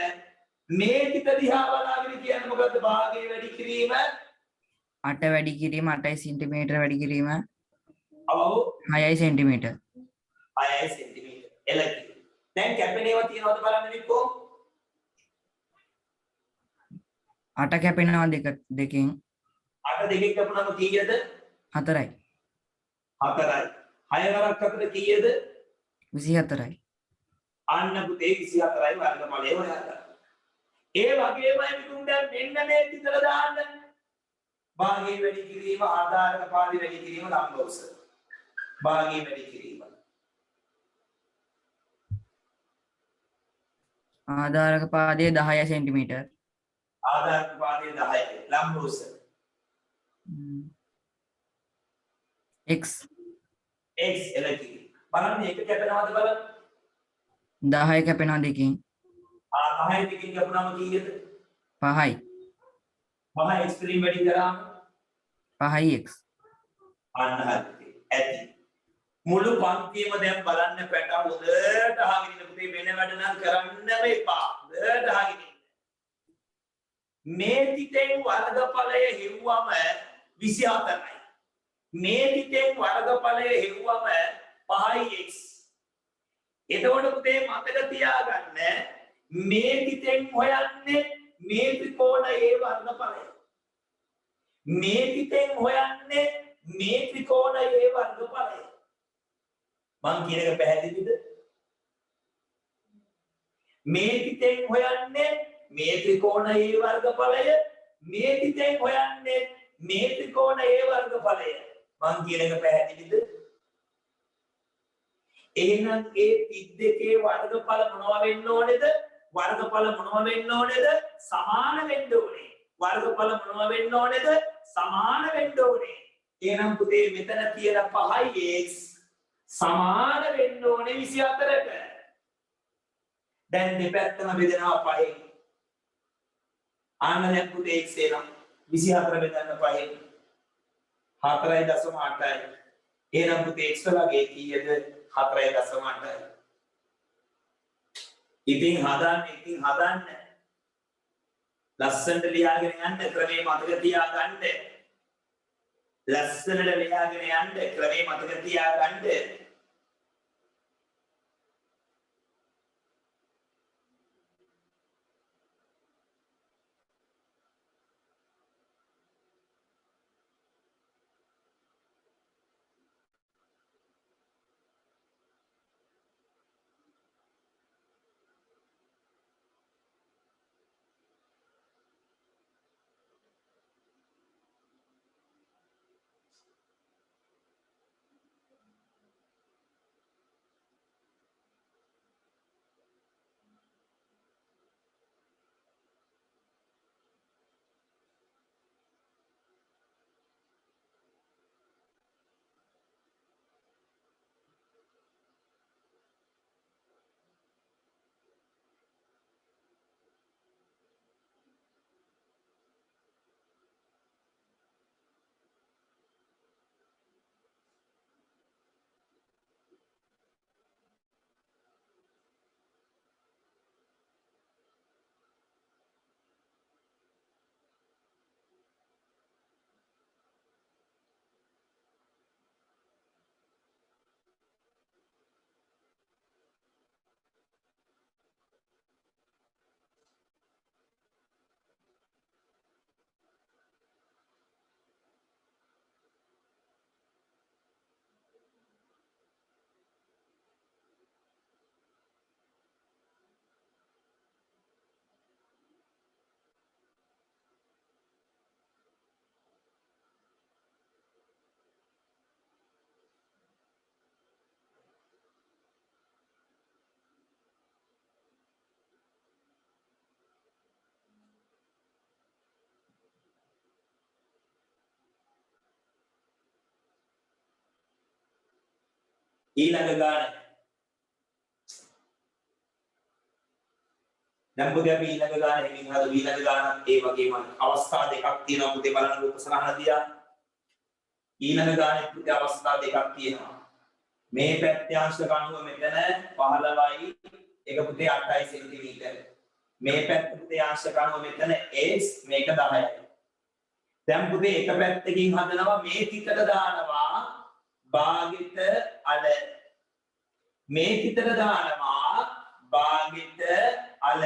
මේ තිත දිහා බලාගෙන කියන්නේ මොකද්ද? භාගය වැඩි කිරීම 8 වැඩි කිරීම 8 සෙන්ටිමීටර වැඩි කිරීම ඔව් 6 සෙන්ටිමීටර 6 සෙන්ටිමීටර එලකි. දැන් කැපෙනේව තියනවද බලන්න වික්කෝ. 8 කැපෙනවා දෙකෙන් 8 දෙකෙන් කැපුණාම කීයද? 4යි 4යි. 6 වරක් අතර කීයද? 24යි. අන්න පුතේ 24යි වර්ගඵලය හොයාගන්න. ඒ වගේමයි විකුම් දැන් මෙන්න මේ තිතල දාන්න. භාගය වැඩි කිරීම ආධාරක පාදි වැඩි කිරීම ලම්බෝස. භාගය වැඩි කිරීම. ආධාරක පාදයේ 10 සෙන්ටිමීටර. ආධාරක පාදයේ 10යි ලම්බෝස. x x එලකි. බලන්න එක කැපෙනවද බලන්න. 10 කැපෙනවා දෙකෙන් 10 දෙකෙන් කැපුණාම කීයද? 5යි 5 x වලින් වැඩි කරාම 5යි x. අන්න හරි. ඇති. මුළු පන්තියම දැන් බලන්න පැට හොඳට අහගෙන ඉන්න පුතේ වෙන වැඩ නම් කරන්නම එපා. හොඳට අහගෙන ඉන්න. මේ තිතෙන් වර්ගඵලය හෙව්වම 24යි. මේ තිතෙන් වර්ගඵලය හෙව්වම 5යි x. එතකොට පුතේ මතක තියාගන්න මේ තිතෙන් හොයන්නේ මේ ත්‍රිකෝණයේ වර්ගඵලය. මේ තිතෙන් හොයන්නේ මේ ත්‍රිකෝණයේ වර්ගඵලය. මං කියන එක පැහැදිලිද? මේ තිතෙන් හොයන්නේ මේ ත්‍රිකෝණයේ වර්ගඵලය. මේ තිතෙන් හොයන්නේ මේ ත්‍රිකෝණයේ වර්ගඵලය. මං කියන එක පැහැදිලිද? එහෙනම් ඒ තිත් දෙකේ වර්ගඵල මොනවා වෙන්න ඕනේද? වර්ගඵල මොනවා වෙන්න ඕනේද? සමාන වෙන්න ඕනේ. වර්ගඵල මොනවා වෙන්න ඕනේද? සමාන වෙන්න ඕනේ. එහෙනම් පුතේ මෙතන තියෙන 5x සමාන වෙන්න ඕනේ 24ට. දැන් දෙපැත්තම බෙදෙනවා 5න්. ආන්න දැන් පුතේ x එනවා 24 බෙදන්න 5න් 4.8යි. එහෙනම් පුතේ x වලගේ කීයද? 4.8. ඉතින් හදන්න ලස්සනට ලියාගෙන යන්න ක්‍රමේ මතක තියාගන්න. ලස්සනට ලියාගෙන යන්න ක්‍රමේ මතක තියාගන්න. ඊළඟ ගාන දැන් පුතේ අපි ඊළඟ ගාන එකකින් හදමු. ඊළඟ ගානත් ඒ වගේම අවස්ථා දෙකක් තියෙනවා පුතේ බලන්න ලෝක සලහන දිහා. ඊළඟ ගානේ පුතේ අවස්ථා දෙකක් තියෙනවා. මේ පැත්තේ අංශක අණුව මෙතන 15යි ඒක පුතේ 8යි සෙන්ටිමීටර. මේ පැත්ත පුතේ අංශක අණුව මෙතන x මේක 10යි. දැන් පුතේ එක පැත්තකින් හදනවා මේ තිතට දානවා භාගිත අල මේ තිතට දානවා භාගිත අල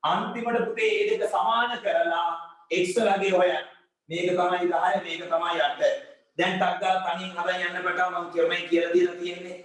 අන්තිමට පුතේ මේ දෙක සමාන කරලා x වලගේ හොයන්න. මේක තමයි 10 මේක තමයි 8. දැන් ටක් ගාලා තනියෙන් හදන්න යන්න බටා මම ක්‍රමයි කියලා දීලා තියෙන්නේ.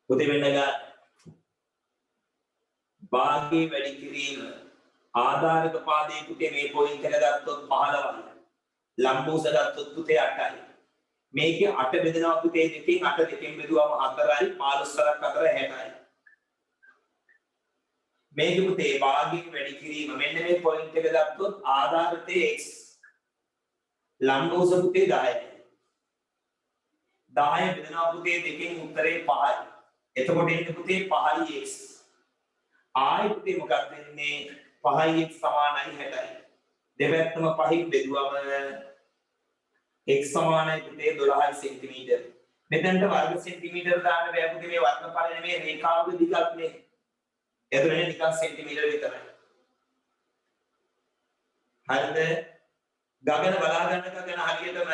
පුතේ වෙන්න ගන්න. භාගයේ වැඩි කිරීම ආධාරක පාදයේ පුතේ මේ පොයින්ට් එක ගත්තොත් 15යි. ලම්බෝස ගත්තොත් පුතේ 8යි. මේකේ 8 බෙදෙනවා පුතේ දෙකෙන් 8 දෙකෙන් බෙදුවම 4යි 15ක් 4 60යි. මේක පුතේ භාගයෙන් වැඩි කිරීම මෙන්න මේ පොයින්ට් එක ගත්තොත් ආධාරිතයේ x ලම්බෝස පුතේ 10යි. 10 බෙදෙනවා පුතේ දෙකෙන් උත්තරේ 5යි. එතකොට එන්නේ පුතේ 5යි x. ආයි පුතේ මොකක්ද වෙන්නේ 5යි x සමානයි 60යි. දෙපැත්තම 5න් බෙදුවම x සමානයි පුතේ 12 සෙන්ටිමීටර. මෙතනට වර්ග සෙන්ටිමීටර දාන්න බෑ පුතේ මේ වර්ගඵල නෙමෙයි රේඛාවක දිගක් නේ. එතනනේ නිකන් සෙන්ටිමීටර විතරයි. හරිද? ගගන බලා ගන්නක ගැන හරියටම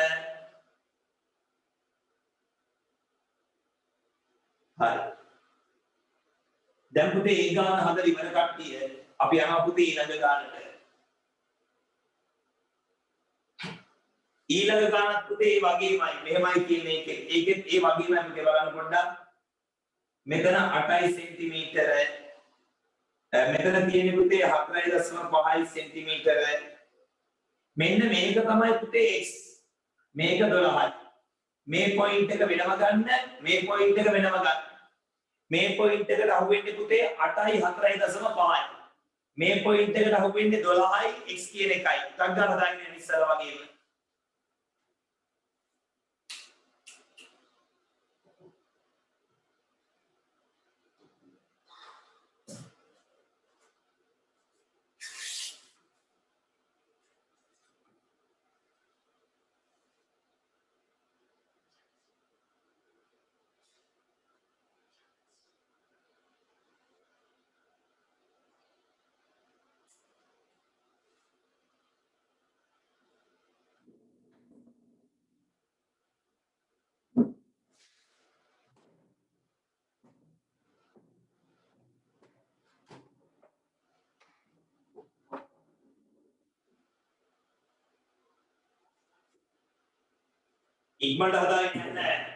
හරි. දැන් පුතේ ඒ ගාන හදලා ඉවර කට්ටිය අපි යනවා පුතේ ඊළඟ ගානට. ඊළඟ ගානත් පුතේ ඒ වගේමයි. මෙහෙමයි කියන්නේ ඒකෙත් ඒ වගේමයි පුතේ බලන්න පොඩ්ඩක්. මෙතන 8 සෙන්ටිමීටර මෙතන තියෙන පුතේ 4.5 සෙන්ටිමීටර. මෙන්න මේක තමයි පුතේ x. මේක 12යි. මේ පොයින්ට් එක වෙනම ගන්න, මේ පොයින්ට් එක වෙනම ගන්න. මේ පොයින්ට් එකට අහු වෙන්නේ පුතේ 8යි 4.5යි. මේ පොයින්ට් එකට අහු වෙන්නේ 12යි x කියන එකයි. ටක් ගාලා දාන්නේ ඉස්සර වගේම. ඉක්මනට හදාගෙන යන්න.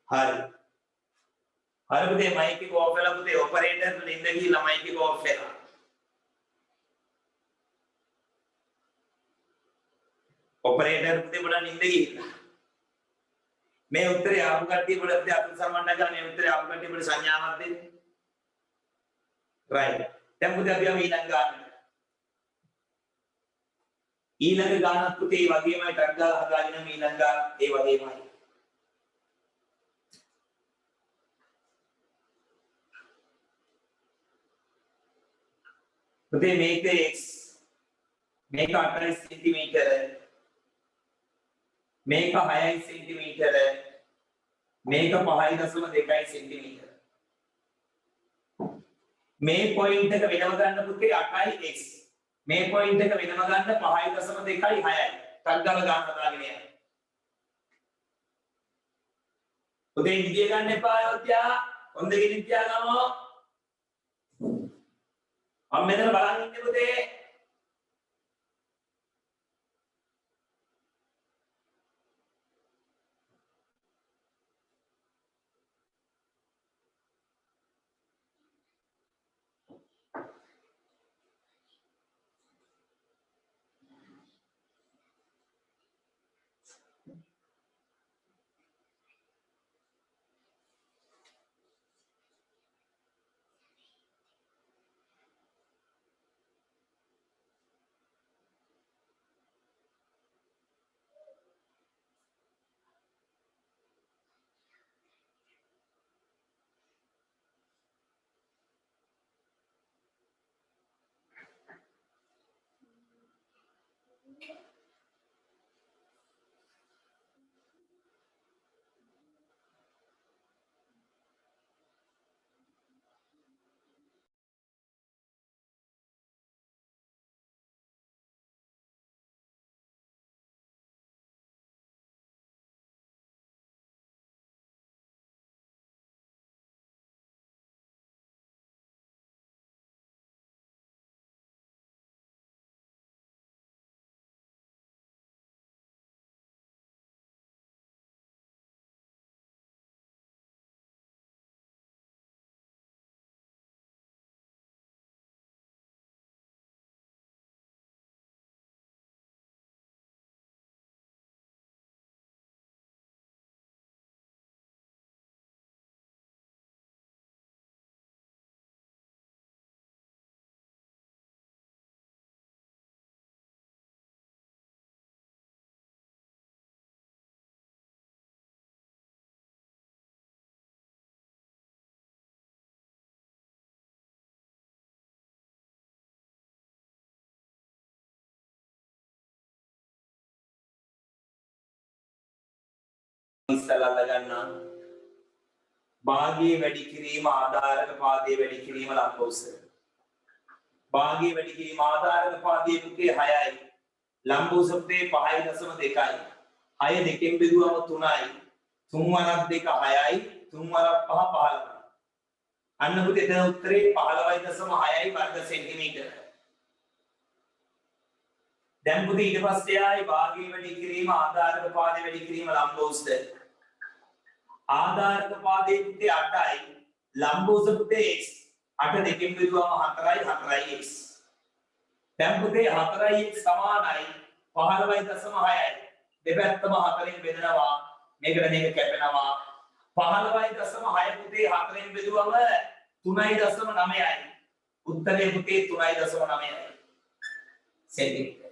හරි. හරි පුතේ මයික් එක ඕෆ් වෙලා පුතේ ඔපරේටර් නින්ද ගිහලා මයික් එක ඕෆ් වෙලා. ඔපරේටර් පුතේ පොඩ නින්ද ගිහලා. මේ උත්තරේ ආපු කට්ටිය පොඩ පුතේ අතුල් සම්මන්නා කරලා මේ උත්තරේ ආපු කට්ටිය පොඩ සංඥාවක් දෙන්න. right. දැන් පුතේ අපි යමු ඊළඟ ගානට. ඊළඟ ගානත් පුතේ ඒ වගේමයි ටක් ගාලා හදාගෙන ඊළඟ ගාන ඒ වගේමයි. පුතේ මේක x මේක 8 සෙන්ටිමීටර මේක 6 සෙන්ටිමීටර මේක 5.2 සෙන්ටිමීටර මේ පොයින්ට් එක වෙනම ගන්න පුතේ 8යි x මේ පොයින්ට් එක වෙනම ගන්න 5.2යි 6යි ටක් ගාලා ගන්න හදාගෙන යන්න පුතේ ඉදිරිය ගන්න එපා යෝත්‍යා හොඳ ගෙනින් තියාගමු हम मेरे बाहर निकले पुते ඉස්සලා ගන්නවා භාගයේ වැඩි කිරීම ආධාරක පාදයේ වැඩි කිරීම ලම්බෝස භාගයේ වැඩි කිරීම ආධාරක පාදයේ පුතේ 6යි ලම්බෝස පුතේ 5.2යි 6 දෙකෙන් බෙදුවම 3යි 3 වරක් 2 6යි 3 වරක් 5 15යි අන්න පුතේ එතන උත්තරේ 15.6යි වර්ග සෙන්ටිමීටර දැන් පුතේ ඊට පස්සේ ආයි භාගයේ වැඩි කිරීම ආධාරක පාදයේ වැඩි කිරීම ලම්බෝස්ද ආධාරක පාදයේ පුතේ 8යි ලම්බෝස පුතේ x 8 දෙකෙන් බෙදුවම 4යි 4යි x දැන් පුතේ 4යි x සමානයි 15.6යි දෙපැත්තම 4ෙන් බෙදනවා මේකට මේක කැපෙනවා 15.6 පුතේ 4ෙන් බෙදුවම 3.9යි උත්තරේ පුතේ 3.9යි සෙන්ටිමීටර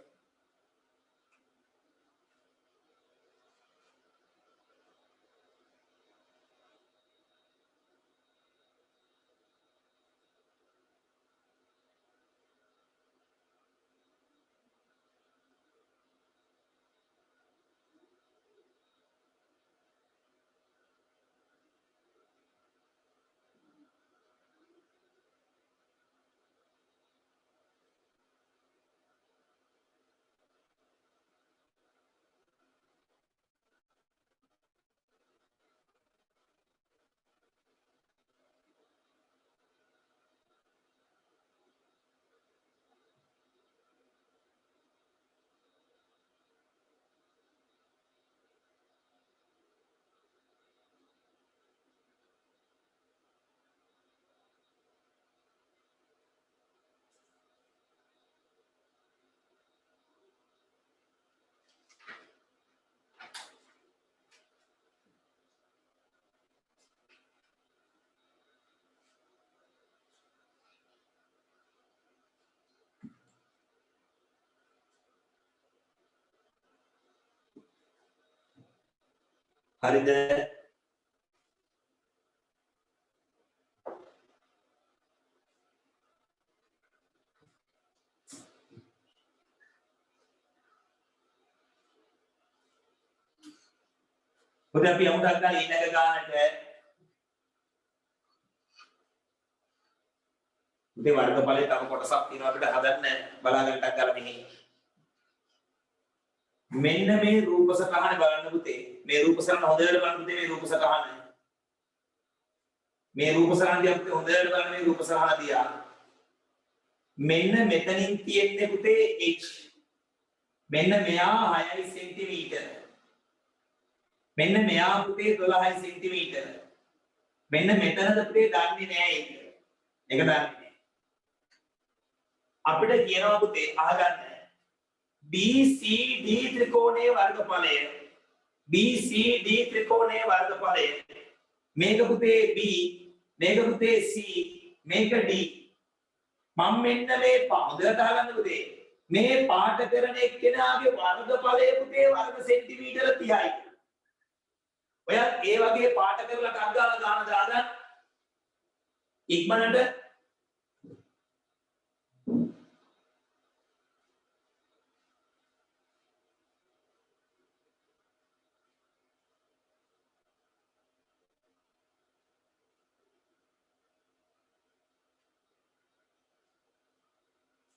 හරිද? පොඩි අපි යමුටක් ගන්න ඊළඟ ගානට මේ වර්ගඵලයේ තව කොටසක් තියෙනවා අපිට හදන්න බලාගන්නටක් ගන්න මෙහි. මෙන්න මේ රූප සටහන බලන්න පුතේ. මේ රූප සටහන හොඳට බලන්න පුතේ මේ රූප සටහන. මේ රූප සටහන දිහා පුතේ හොඳට බලන්න මේ රූප සටහන දිහා. මෙන්න මෙතනින් තියෙන්නේ පුතේ h. මෙන්න මෙයා 6 සෙන්ටිමීටර. මෙන්න මෙයා පුතේ 12 සෙන්ටිමීටර. මෙන්න මෙතනද පුතේ දන්නේ නැහැ ඒක. ඒක දන්නේ නැහැ. අපිට කියනවා පුතේ අහගන්න BCD ත්‍රිකෝණයේ වර්ගඵලය. BCD ත්‍රිකෝණයේ වර්ගඵලය. මේක පුතේ B, මේක පුතේ C, මේක D. මම මෙන්න මේ හොඳට අහගන්න පුතේ. මේ පාට කරන එක්කෙනාගේ වර්ගඵලය පුතේ වර්ග සෙන්ටිමීටර 30යි. ඔයත් ඒ වගේ පාට කරලා ටක් ගාලා ගාන දාගන්න. ඉක්මනට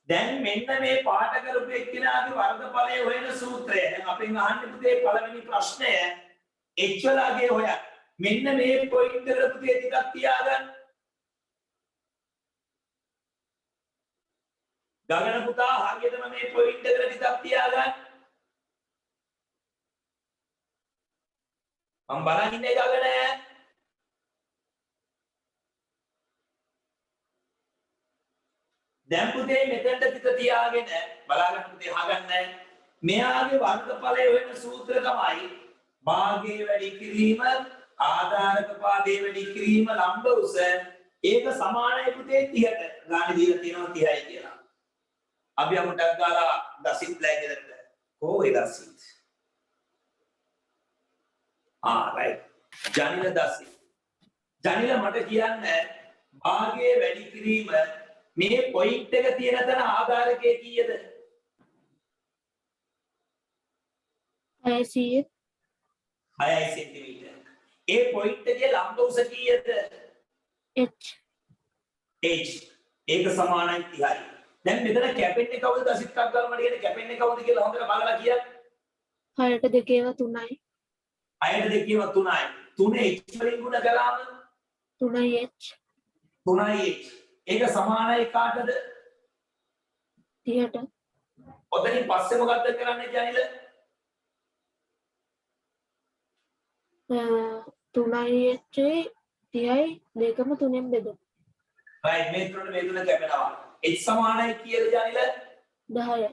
දැන් මෙන්න මේ පාට කරපු එක්කෙනාගේ වර්ගඵලය හොයන සූත්‍රය. දැන් අපෙන් අහන්නේ පුතේ පළවෙනි ප්‍රශ්නය h වලගේ හොයන්න. මෙන්න මේ පොයින්ට් එකට පුතේ ටිකක් තියාගන්න. ගගන පුතා හරියටම මේ පොයින්ට් එකට ටිකක් තියාගන්න. මම බලන් ඉන්නේ ගගන. දැන් පුතේ මෙතනට පිට තියාගෙන බලාගන්න පුතේ අහගන්න. මෙයාගේ වර්ගඵලය හොයන සූත්‍රය තමයි භාගයේ වැඩි කිරීම ආධාරක පාදයේ වැඩි කිරීම ලම්බ උස ඒක සමානයි පුතේ 30ට. ගානේ දීලා තියෙනවා 30යි කියලා. අපි අමුටක් ගාලා දසිත් ලෑගෙදට. කොහේ දසිත්? right. ජනිල දසිත්. ජනිල මට කියන්න භාගයේ වැඩි කිරීම මේ පොයින්ට් එක තියෙන තැන ආධාරකයේ කීයද? 600 6 සෙන්ටිමීටර. ඒ පොයින්ට් එකේ ලම්බ උස කීයද? h ඒක සමානයි 30යි. දැන් මෙතන කැපෙන්නේ කවුද? දසිත් එකක් ගාලා මට කියන්නේ කැපෙන්නේ කවුද කියලා හොඳට බලලා කියන්න. 6ට 2ව 3යි 6ට 2ව 3යි. 3 h වලින් ගුණ කරාම 3h 3h. ඒක සමානයි කාටද? 30ට ඔතනින් පස්සේ මොකද්ද කරන්නේ ජනිල? 3h 30යි දෙකම 3ෙන් බෙදමු. right මේ තුනට මේ තුන කැපෙනවා. h සමානයි කීයද ජනිල? 10යි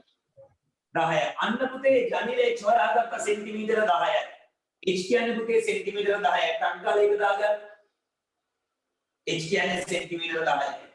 10යි. අන්න පුතේ ජනිල h හොයාගත්ත සෙන්ටිමීටර 10යි. h කියන්නේ පුතේ සෙන්ටිමීටර 10යි. ටක් ගාලා ඒක දාගන්න. h කියන්නේ සෙන්ටිමීටර 10යි.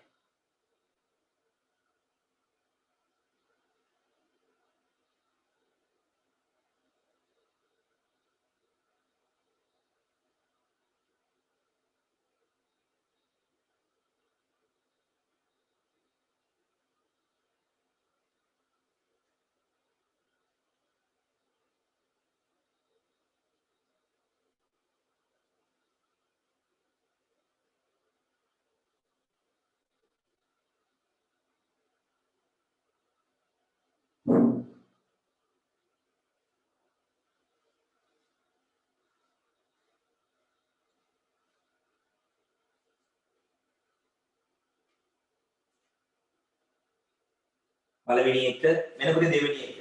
පළවෙනි එක වෙනකොට දෙවෙනි එක.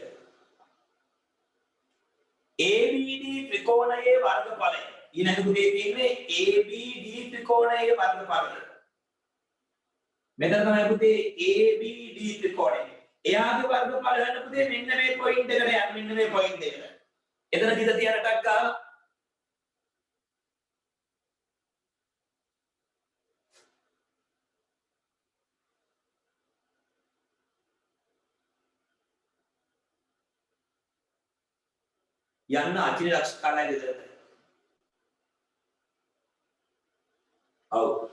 ABD ත්‍රිකෝණයේ වර්ගඵලය. ඊළඟ පුතේ තියෙන්නේ ABD ත්‍රිකෝණයේ වර්ගඵලය. මෙතන තමයි පුතේ ABD ත්‍රිකෝණය. එයාගේ වර්ගඵලය හොයන්න පුතේ මෙන්න මේ පොයින්ට් එකට යන්න මෙන්න මේ පොයින්ට් එකට. එතන දිද තියන ටක් ගාලා යන්න අචිනි ලක්ෂ කාලය ගෙදරට. ඔව්.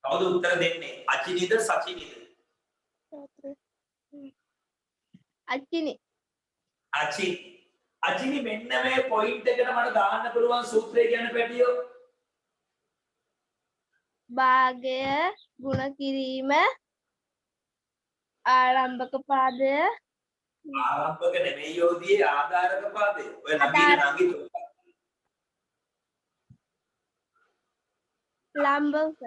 කවුද උත්තර දෙන්නේ? අචිනිද සචිනිද? අච්චිනි. අචිනි මෙන්න මේ පොයින්ට් එකට මට දාන්න පුළුවන් සූත්‍රය කියන්න පැටියෝ. භාගය ගුණ කිරීම ආරම්භක පාදය ආරම්භක නෙමෙයි යෝධියේ ආධාරක පාදය. ඔය නගින නගිත ලම්බක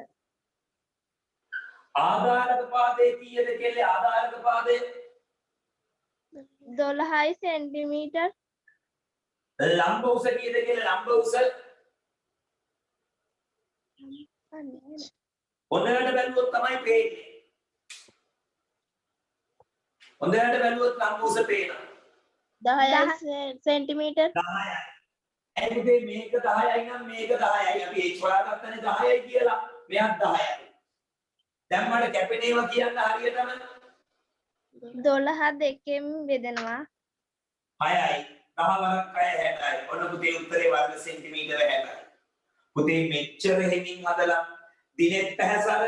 ආධාරක පාදේ කීයද කියලා ආධාරක පාදේ 12 සෙන්ටිමීටර් ලම්බ උස කීයද කියලා ලම්බ උස හොඳට බැලුවොත් තමයි පේන්නේ. හොඳට බැලුවොත් ලම්බ උස පේනවා. 10 සෙන්ටිමීටර් 10යි. එතකොට මේක 10යි නම් මේක 10යි. අපි h හොයාගත්තනේ 10යි කියලා. මෙයක් 10යි. දැන් මට කැපෙනේවා කියන්න හරියටම 12 දෙකෙන් බෙදෙනවා 6යි. 10 වරක් 6 60යි. ඔන්න පුතේ උත්තරේ වර්ග සෙන්ටිමීටර 60යි. පුතේ මෙච්චර හිමින් හදලා දිනෙත් පැහැසර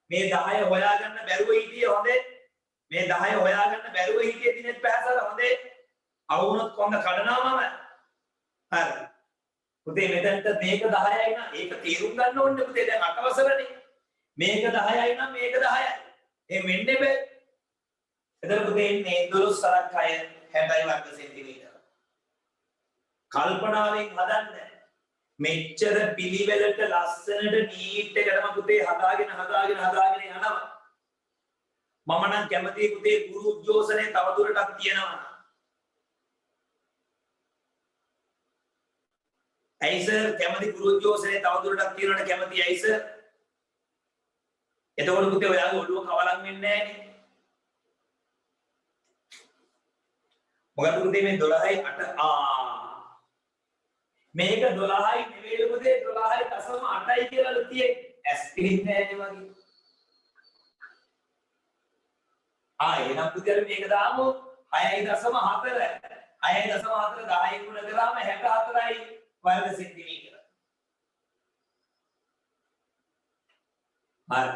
මේ 10 හොයාගන්න බැරුව හිටියේ හොඳේ. මේ 10 හොයාගන්න බැරුව හිටියේ දිනෙත් පැහැසර හොඳේ. අවුනොත් කොන්ද කඩනවා මම. හරි. පුතේ මෙතනට මේක 10යි නම් ඒක තීරුම් ගන්න ඕනේ පුතේ දැන් 8 වසරනේ. මේක 10යි නම් මේක 10යි. ඒ මෙන්නේ බෑ. එතන පුතේ ඉන්නේ 12 සරක් 6 60යි වර්ග සෙන්ටිමීටර. කල්පනාවෙන් හදන්න. මෙච්චර පිළිවෙලට ලස්සනට නීට් එකටම පුතේ හදාගෙන යනවා. මම නම් කැමතියි පුතේ ගුරු උද්ඝෝෂණේ තවදුරටත් තියෙනවා. ඇයි සර් කැමති ගුරු උද්ඝෝෂණේ තවදුරටත් තියෙනවට කැමති ඇයි සර්? එතකොට පුතේ ඔයාගේ ඔළුව කවලම් වෙන්නේ නැහනේ. මොකද පුතේ මේ 12යි 8 මේක 12යි නෙවෙයි පුතේ 12.8යි කියලා තියෙන්නේ. S පිළින්නේ නැහැ වගේ. එහෙනම් පුතේ මේක දාමු 6.4 6.4 10 ගුණ කරාම 64යි වර්ග සෙන්ටිමීටර. හරි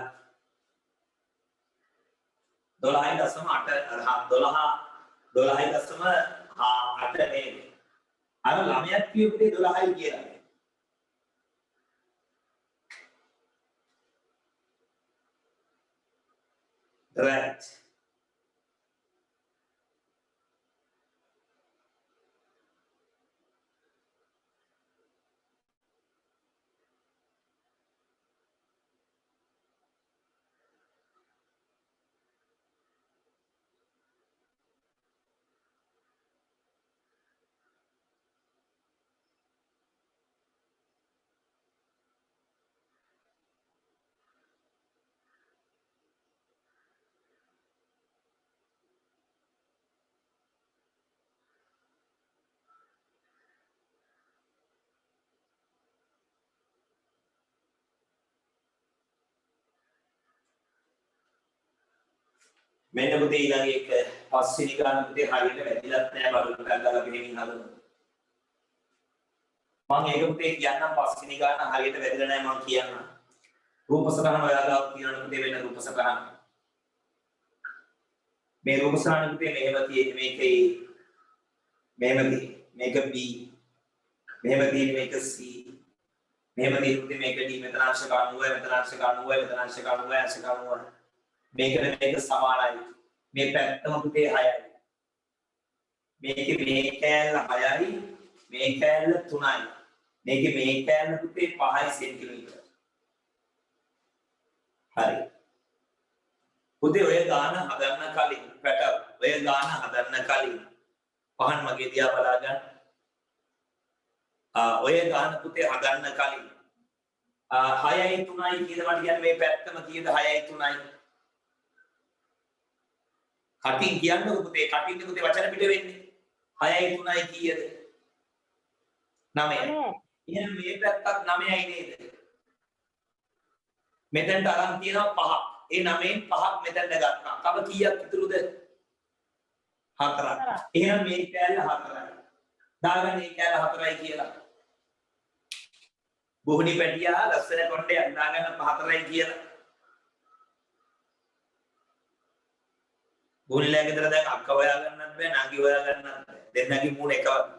12.8 නේද? අර ළමයක් කියපුවේ 12යි කියලා. right මෙන්න පුතේ ඊළඟ එක පස්වෙනි ගාන පුතේ හරියට වැදිලත් නැහැ බලන්න ගාලා ගෙනින් හදනවා. මම ඒක පුතේ කියන්නම් පස්වෙනි ගාන හරියට වැදිලා නැහැ මම කියන්නම්. රූප සටහන ඔයාලා කියනවා පුතේ වෙන රූප සටහන. මේ රූප සටහන පුතේ මෙහෙම තියෙන්නේ මේකේ මෙහෙම තියෙන්නේ මේක B මෙහෙම තියෙන්නේ මේක C මෙහෙම තියෙන්නේ පුතේ මේක D මෙතන අංශක 90 මෙතන අංශක 90 මෙතන අංශක 90 අංශක 90 මේකට මේක සමානයි. මේ පැත්තම පුතේ 6යි. මේකේ මේ කෑල්ල 6යි, මේ කෑල්ල 3යි. මේකේ මේ කෑල්ල පුතේ 5 සෙන්ටිමීටර. හරි. පුතේ ඔය ගාන හදන්න කලින් පැටව ඔය ගාන හදන්න කලින් පහන් මගේ දිහා බලා ගන්න. ඔය ගාන පුතේ හදන්න කලින් 6යි 3යි කියන වට කියන්නේ මේ පැත්තම කීයද 6යි 3යි කටින් කියන්නකො පුතේ කටින් පුතේ වචන පිට වෙන්නේ 6යි 3යි කීයද 9යි එහෙනම් මේ පැත්තත් 9යි නේද මෙතනට අරන් තියෙනවා 5ක් ඒ 9න් 5ක් මෙතනට ගත්තා තව කීයක් ඉතුරුද 4ක් එහෙනම් මේ කෑල්ල 4යි දාගන්න මේ කෑල්ල 4යි කියලා බුහුණි පැටියා ලස්සන කොණ්ඩේ අඳාගෙන පහතරයි කියලා. බුහුණිලා ගෙදර දැන් අක්ක හොයා ගන්නත් බෑ නංගි හොයා ගන්නත් බෑ. දෙන්නගේ මූණ එක වගේ.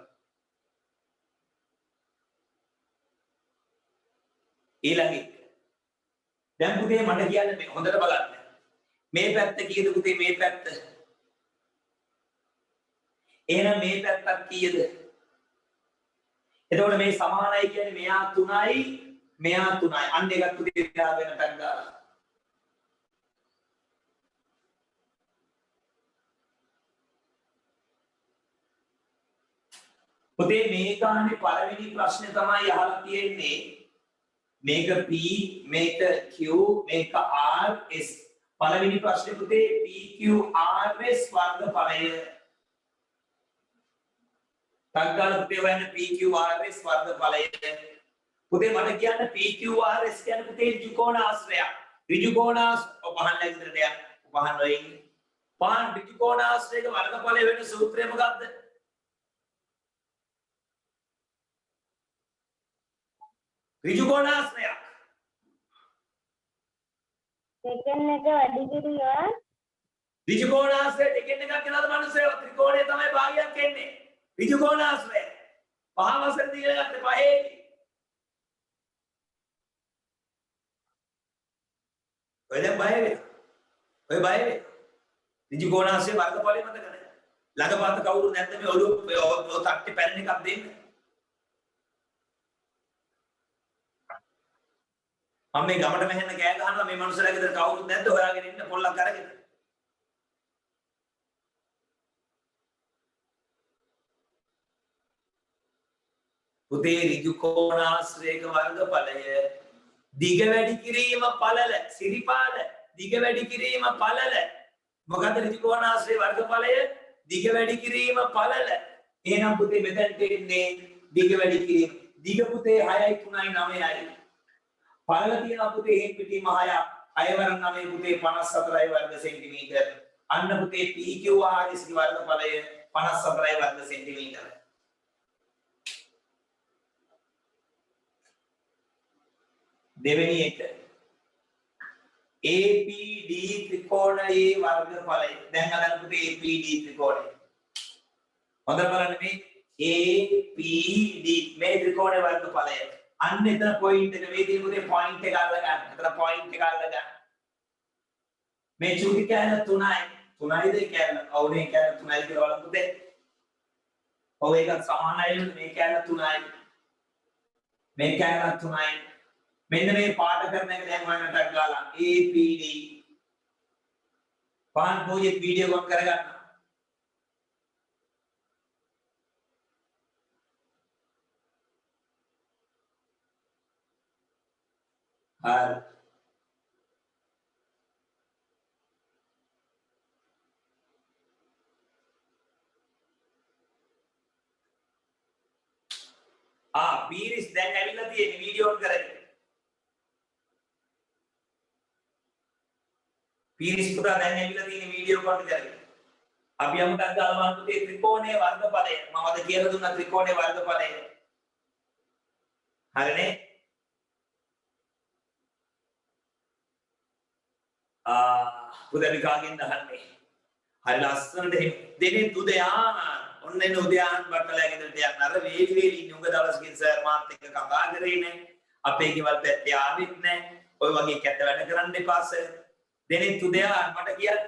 ඊළඟට දැන් පුතේ මට කියන්න මේ හොඳට බලන්න. මේ පැත්ත කීයද පුතේ මේ පැත්ත? එහෙනම් මේ පැත්තක් කීයද? එතකොට මේ සමානයි කියන්නේ මෙයා 3යි මෙයා 3යි. අන්න එකක් පුතේ දාගෙන ටක් ගාලා. පුතේ මේ ගානේ පළවෙනි ප්‍රශ්නේ තමයි අහලා තියෙන්නේ. මේක P මේක Q මේක R S. පළවෙනි ප්‍රශ්නේ පුතේ PQ RS වර්ගඵලය. තංගාල පුතේ වයන් PQ RS වර්ගඵලය. පුතේ මට කියන්න PQ RS කියන්නේ පුතේ ඍජුකෝණ ආශ්‍රයයක්. ඍජුකෝණ පහන් ලැගින්දට යන පහන් වලින් පහන් ඍජුකෝණ ආශ්‍රයක වර්ගඵලය වෙන සූත්‍රය මොකක්ද? ඍජුකෝණ ආශ්‍රයයක්. දෙකෙන් එක වැඩි කිරීම ඍජුකෝණ ආශ්‍රය දෙකෙන් එකක් කියලාද මිනිස්සු ත්‍රිකෝණය තමයි භාගයක් එන්නේ. ඍජුකෝණ ආශ්‍රය. පහ වසර දිගට ගත්තේ පහේ. ඔය දැන් බය වෙලා. ඔය බය වෙලා. ඍජුකෝණ ආශ්‍රය වර්ගඵලෙ මතක නැහැ. ළඟපාත කවුරු නැද්ද මේ ඔළුව තට්ටේ පැන එකක් දෙන්න. මම මේ ගමට මෙහෙන්න කෑ ගහනවා මේ මනුස්සලා ගෙදර කවුරුත් නැද්ද හොයාගෙන ඉන්න පොල්ලක් අරගෙන. පුතේ ඍජුකෝණාශ්‍රයක වර්ගඵලය දිග වැඩි කිරීම පළල සිරිපාල දිග වැඩි කිරීම පළල මොකද ඍජුකෝණාශ්‍රය වර්ගඵලය දිග වැඩි කිරීම පළල. එහෙනම් පුතේ මෙතනට එන්නේ දිග වැඩි කිරීම. දිග පුතේ 6යි 3යි 9යි. පළල තියෙනවා පුතේ හේන් පිටි මහය 6 වරන් 9 පුතේ 54යි වර්ග සෙන්ටිමීටර්. අන්න පුතේ PQRS වර්ගඵලය 54යි වර්ග සෙන්ටිමීටර්. දෙවෙනි එක APD ත්‍රිකෝණයේ වර්ගඵලය. දැන් අදන් පුතේ APD ත්‍රිකෝණය. හොඳට බලන්න මේ APD මේ ත්‍රිකෝණයේ වර්ගඵලය. අන්න එතන පොයින්ට් එක මේ දින පුතේ පොයින්ට් එක අල්ල ගන්න. එතන පොයින්ට් එක අල්ල ගන්න. මේ චුටි කෑල්ල 3යි. 3යිද කෑල්ල? අවුනේ කෑල්ල 3යි කියලා බලන්න පුතේ. ඔව් ඒකත් සමානයි. මේ කෑල්ල 3යි. මේ කෑල්ල 3යි. මෙන්න මේ පාඩ කරන එක දැන් ඔයගොල්ලන්ට ගාලා APD පාන් පොජෙත් වීඩියෝ කොන් කරගන්න. හරි. පීරිස් දැන් ඇවිල්ලා තියෙන වීඩියෝ ඔන් කරගෙන. පීරිස් පුතා දැන් ඇවිල්ලා තියෙන වීඩියෝ කොන් කරගෙන. අපි යමුටක් ගාලා බලමු පුතේ ත්‍රිකෝණයේ වර්ගඵලය. මම අද කියලා දුන්නා ත්‍රිකෝණයේ වර්ගඵලය. හරිනේ? පුතේ විකාගෙන් අහන්නේ. හරි ලස්සනට දෙනේ උදයාන් ඔන්න එන උදයාන් බට්ටලයා ගෙදරට යන්න අර වේලි වේලි ඉන්න උග දවසකින් සර් මාත් එක්ක කතා කරේ නේ. අපේ ගෙවල් පැත්තේ ආවෙත් නැහැ. ඔය වගේ කැත වැඩ කරන්න එපා සර්. දෙනේ උදයාන් මට කියන්න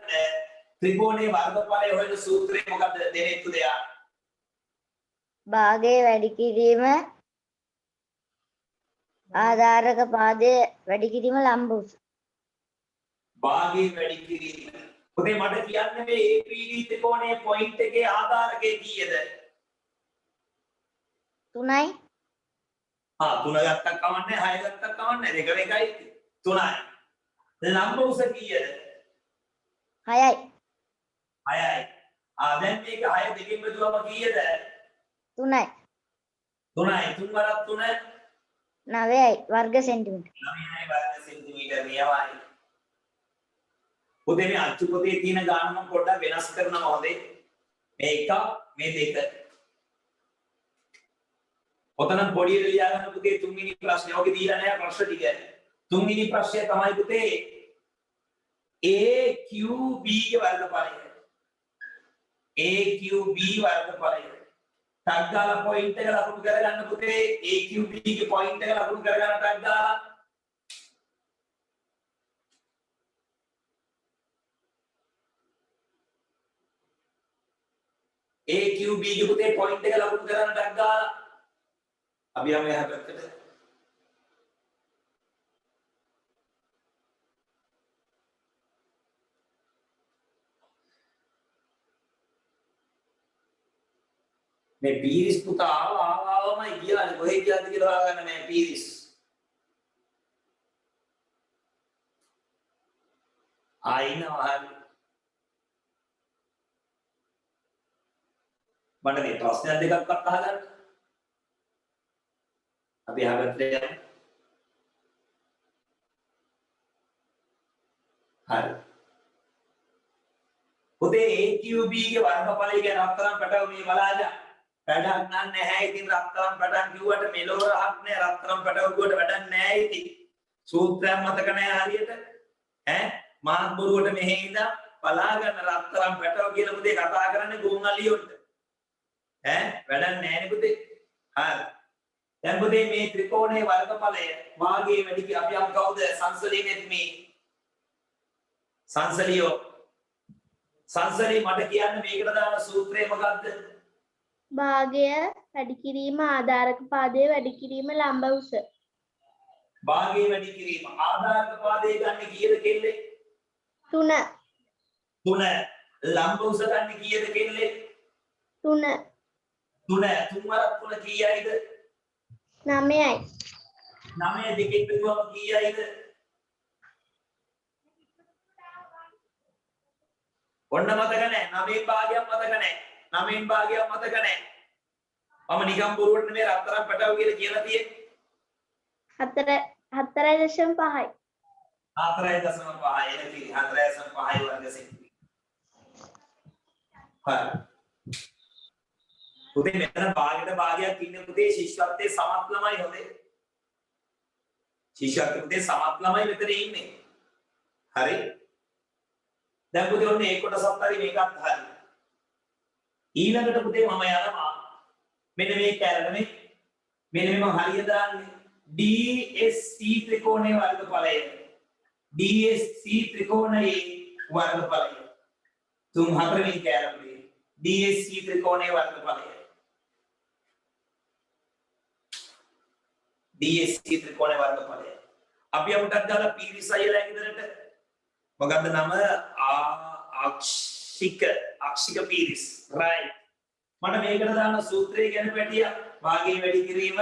ත්‍රිකෝණයේ වර්ගඵලය හොයන සූත්‍රය මොකද්ද දෙනේ උදයාන්? භාගයේ වැඩි කිරීම ආධාරක පාදයේ වැඩි කිරීම ලම්බ උස. භාගයේ වැඩි කිරීම. පුතේ මට කියන්න මේ APD ත්‍රිකෝණයේ පොයින්ට් එකේ ආධාරකය කීයද? 3යි. 3 ගත්තක් කවන්නේ 6 ගත්තක් කවන්නේ දෙක එකයි 3යි. ලම්බ උස කීයද? 6යි. 6යි. දැන් මේක 6 දෙකෙන් බෙදුවම කීයද? 3යි. 3යි. 3 වරක් 3 9යි වර්ග සෙන්ටිමීටර්. 9යි වර්ග සෙන්ටිමීටර් නියමයි. පුතේ මේ අච්චු පොතේ තියෙන ගාන මම පොඩ්ඩක් වෙනස් කරනවා හොඳේ. මේ එක මේ දෙක. ඔතන පොඩියට ලියා ගන්න පුතේ තුන්වෙනි ප්‍රශ්නේ. ඔගේ දීලා නැහැ ප්‍රශ්න ටික. තුන්වෙනි ප්‍රශ්නය තමයි පුතේ AQB ගේ වර්ගඵලය. AQB වර්ගඵලය. ටක් ගාලා පොයින්ට් එක ලකුණු කරගන්න පුතේ. AQB ගේ පොයින්ට් එක ලකුණු කරගන්න ටක් ගාලා. AQB ගේ පුතේ පොයින්ට් එක ලකුණු කරගන්න ටක් ගාලා. අපි යමු එහා පැත්තට. මේ පීරිස් පුතා ආවමයි කියන්නේ කොහෙද කියලාද කියලා හොයාගන්න මේ පීරිස්. ආයිනවා මට මේ ප්‍රශ්න දෙකක් අහගන්න. අපි ආගත්තේ යමු. හරි. පුතේ AQB ගේ වර්ගඵලය ගැන අත්තරම් පැටව මේ බලන්න. වැඩක් නැහැ. ඉතින් රත්තරන් පටන් කිව්වට මෙලොව රහක් නැහැ. රත්තරන් පැටව කිව්වට වැඩක් නැහැ ඉතින්. සූත්‍රයක් මතක නැහැ හරියට. මාත් බොරුවට මෙහෙ ඉඳන් බලාගෙන රත්තරන් පැටව කියන පුතේ කතා කරන්නේ ගොන් අලියොත්. වැඩක් නැහැ නේ පුතේ. හරි. දැන් පුතේ මේ ත්‍රිකෝණයේ වර්ගඵලය වාගේ වැඩි කි අපි යම් කවුද සංසලීනෙත් මේ සංසලියෝ සංසලී මට කියන්න මේකට දාන සූත්‍රය මොකක්ද? භාගය වැඩි කිරීම ආධාරක පාදයේ වැඩි කිරීම ලම්බ උස. භාගය වැඩි කිරීම ආධාරක පාදයේ ගන්න කීයද කෙල්ලේ? 3. 3. ලම්බ උස ගන්න කීයද කෙල්ලේ? 3. 3 වරක් 3 කීයයිද? 9යි. 9 දෙකෙන් බෙදුවම කීයයිද? ඔන්න මතක නැහැ. 9 භාගයක් මතක නැහැ. 9 භාගයක් මතක නැහැ. මම නිකම් බොරුවට නෙමෙයි රත්තරන් පැටව කියලා තියෙන්නේ. 4.5යි. 4.5 එනකී 4.5 වර්ග සෙන්ටිමීටර. හරි. පුතේ මෙතන භාගයට භාගයක් ඉන්නේ පුතේ ශිෂ්‍යත්වයේ සමත් ළමයි හොඳේ. ශිෂ්‍යත්වයේ පුතේ සමත් ළමයි මෙතන ඉන්නේ. හරි. දැන් පුතේ ඔන්න ඒ කොටසත් හරි මේකත් හරි. ඊළඟට පුතේ මම යනවා මෙන්න මේ කැලේ මෙන්න මේ මම හරිය දාන්නේ DSC ත්‍රිකෝණයේ වර්ගඵලය. DSC ත්‍රිකෝණයේ වර්ගඵලය. 3 වෙනි කැලේ DSC ත්‍රිකෝණයේ වර්ගඵලය. DSC ත්‍රිකෝණයේ වර්ගඵලය. අපි අමුටක් දාලා පීරිස් අයියලා ගෙදරට මොකද්ද නම අක්ෂික පීරිස් right මට මේකට දාන සූත්‍රය ගැන පැටියා භාගයේ වැඩි කිරීම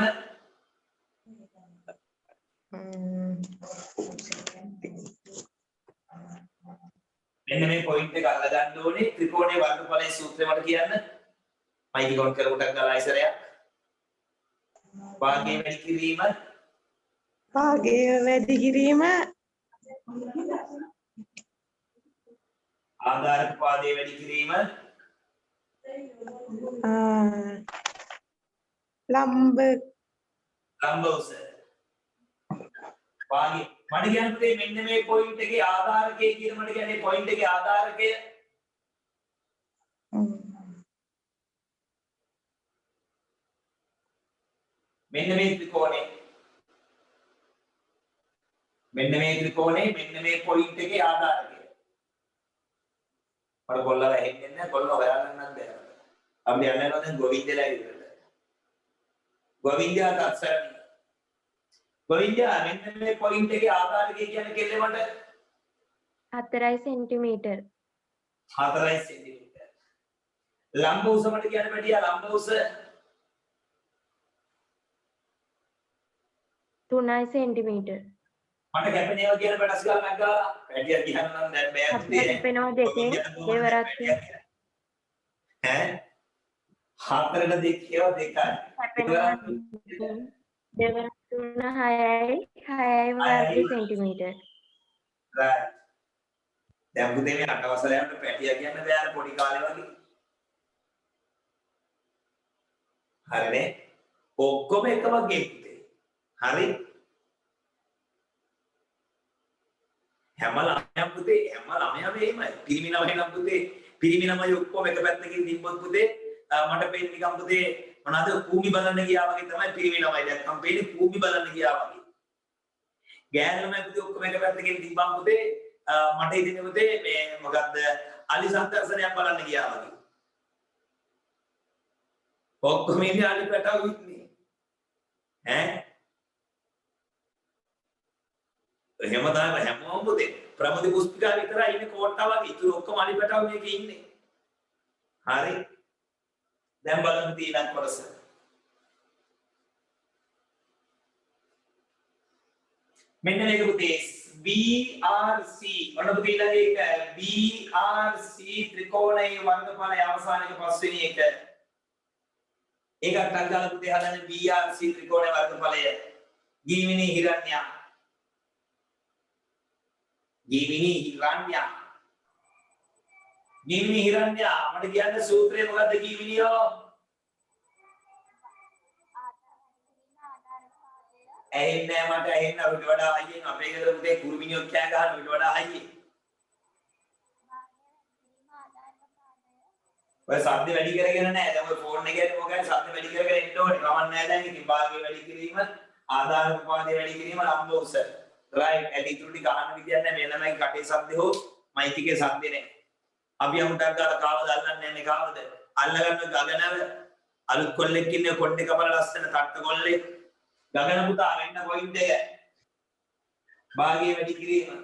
මෙන්න මේ පොයින්ට් එක අල්ලගන්න ඕනේ ත්‍රිකෝණයේ වර්ගඵලයේ සූත්‍රය මට කියන්න මයික් ඔන් කරමුටක් දාලා ඉස්සරයක් භාගයේ වැඩි කිරීම ආධාරක පාදයේ වැඩි කිරීම ලම්බ උස වාගේ මට කියන්න පුතේ මෙන්න මේ පොයින්ට් එකේ ආධාරකය කියන මට කියන්නේ පොයින්ට් එකේ ආධාරකය මෙන්න මේ ත්‍රිකෝණේ මෙන්න මේ පොයින්ට් එකේ ආධාරකය මට කොල්ලව ඇහෙන්නේ නැහැ කොල්ල හොයාගන්නත් බැහැ අපි යන්නේ නැහැ දැන් ගෝවින්දලා ඉවරද ගෝවින්දයා තත්සරණි ගෝවින්දයා මෙන්න මේ පොයින්ට් එකේ ආධාරකය කියන්නේ කෙල්ලේ මට 4 සෙන්ටිමීටර්. 4 සෙන්ටිමීටර්. ලම්බ උස මට කියන්න බැටියා ලම්බ උස 3 සෙන්ටිමීටර්. මට කැපෙන ඒවා කියන පැටස් ගාලා නැග්ගාලා පැටියා කියන්න නම් දැන් බෑ පුතේ කැපෙනවා දෙකෙන් දෙවරක් හතරට දෙකේව දෙකයි කැපෙනවා දෙවරක් 3 6යි වර්ග සෙන්ටිමීටර්. right දැන් පුතේ මේ අටවසරයන්ට පැටියා කියන්න බෑ පොඩි කාලේ වගේ හරිනේ ඔක්කොම එක වගේ පුතේ. හරි. හැම ළමයාම පුතේ හැම ළමයාම එහෙමයි. පිරිමි ළමයි නම් පුතේ පිරිමි ළමයි ඔක්කොම එක පැත්තකින් තිබ්බොත් පුතේ මට පේන්නේ නිකන් පුතේ මොනවාද කූඹි බලන්න ගියා වගේ තමයි පිරිමි ළමයි දැක්කම පේන්නේ කූඹි බලන්න ගියා වගේ. ගෑනු ළමයි පුතේ ඔක්කොම එක පැත්තකින් තිබ්බම පුතේ මට හිතෙන්නේ පුතේ මේ මොකද්ද අලි සංදර්ශනයක් බලන්න ගියා වගේ. ඔක්කොම ඉන්නේ අලි පැටව ඉන්නේ. ඈ එහෙම තමයි හැමෝම පුතේ ප්‍රමුති පුස්තිකා විතරයි ඉන්නේ කෝට්ටා වගේ. ඉතුරු ඔක්කොම අලි පැටව මේකේ ඉන්නේ. හරි. දැන් බලමු ඊළඟ කොටස. මෙන්න මේක පුතේ BRC ඔන්න පුතේ ඊළඟ එක BRC ත්‍රිකෝණයේ වර්ගඵලයේ අවසානික පස්වෙනි එක. ඒකට අල්ලලා පුතේ හදන්නේ BRC ත්‍රිකෝණයේ වර්ගඵලය. ගීමිනි හිරණ්‍ය. ගීමිනි හිරණ්‍ය. ගීමිනි හිරණ්‍ය මට කියන්න සූත්‍රය මොකද්ද ගීමිනියෝ? ඇහෙන්නේ මට ඇහෙන්න අපිට වඩා හයියෙන් අපේ ගෙදර පුතේ කුරුමිනියෝ කෑ ගහන අපිට වඩා හයියෙන්. ඔය සද්ද වැඩි කරගෙන නැහැ. දැන් ඔය ෆෝන් එකේ මොකක්ද සද්ද වැඩි කරගෙන ඉන්න ඕනේ. කමක් නැහැ දැන් ඉතින් භාගය වැඩි කිරීම ආධාර උපාදේ වැඩි කිරීම ලම්බ උස. රයිට් ඇලිතුරු ටික අහන්න විදියක් නැහැ. මේ ළමයි කටේ සද්ද හෝ මයික් එකේ සද්ද නැහැ. අපි අමුටක් ගාලා කාවද අල්ලන්නේ නැහැ කාවද? අල්ලගන්න ගගනව අලුත් කොල්ලෙක් ඉන්නේ කොණ්ඩේ කපලා ලස්සන තට්ට කොල්ලෙක්. ගගන පුතා වෙන්න පොයින්ට් එක. භාගය වැඩි කිරීම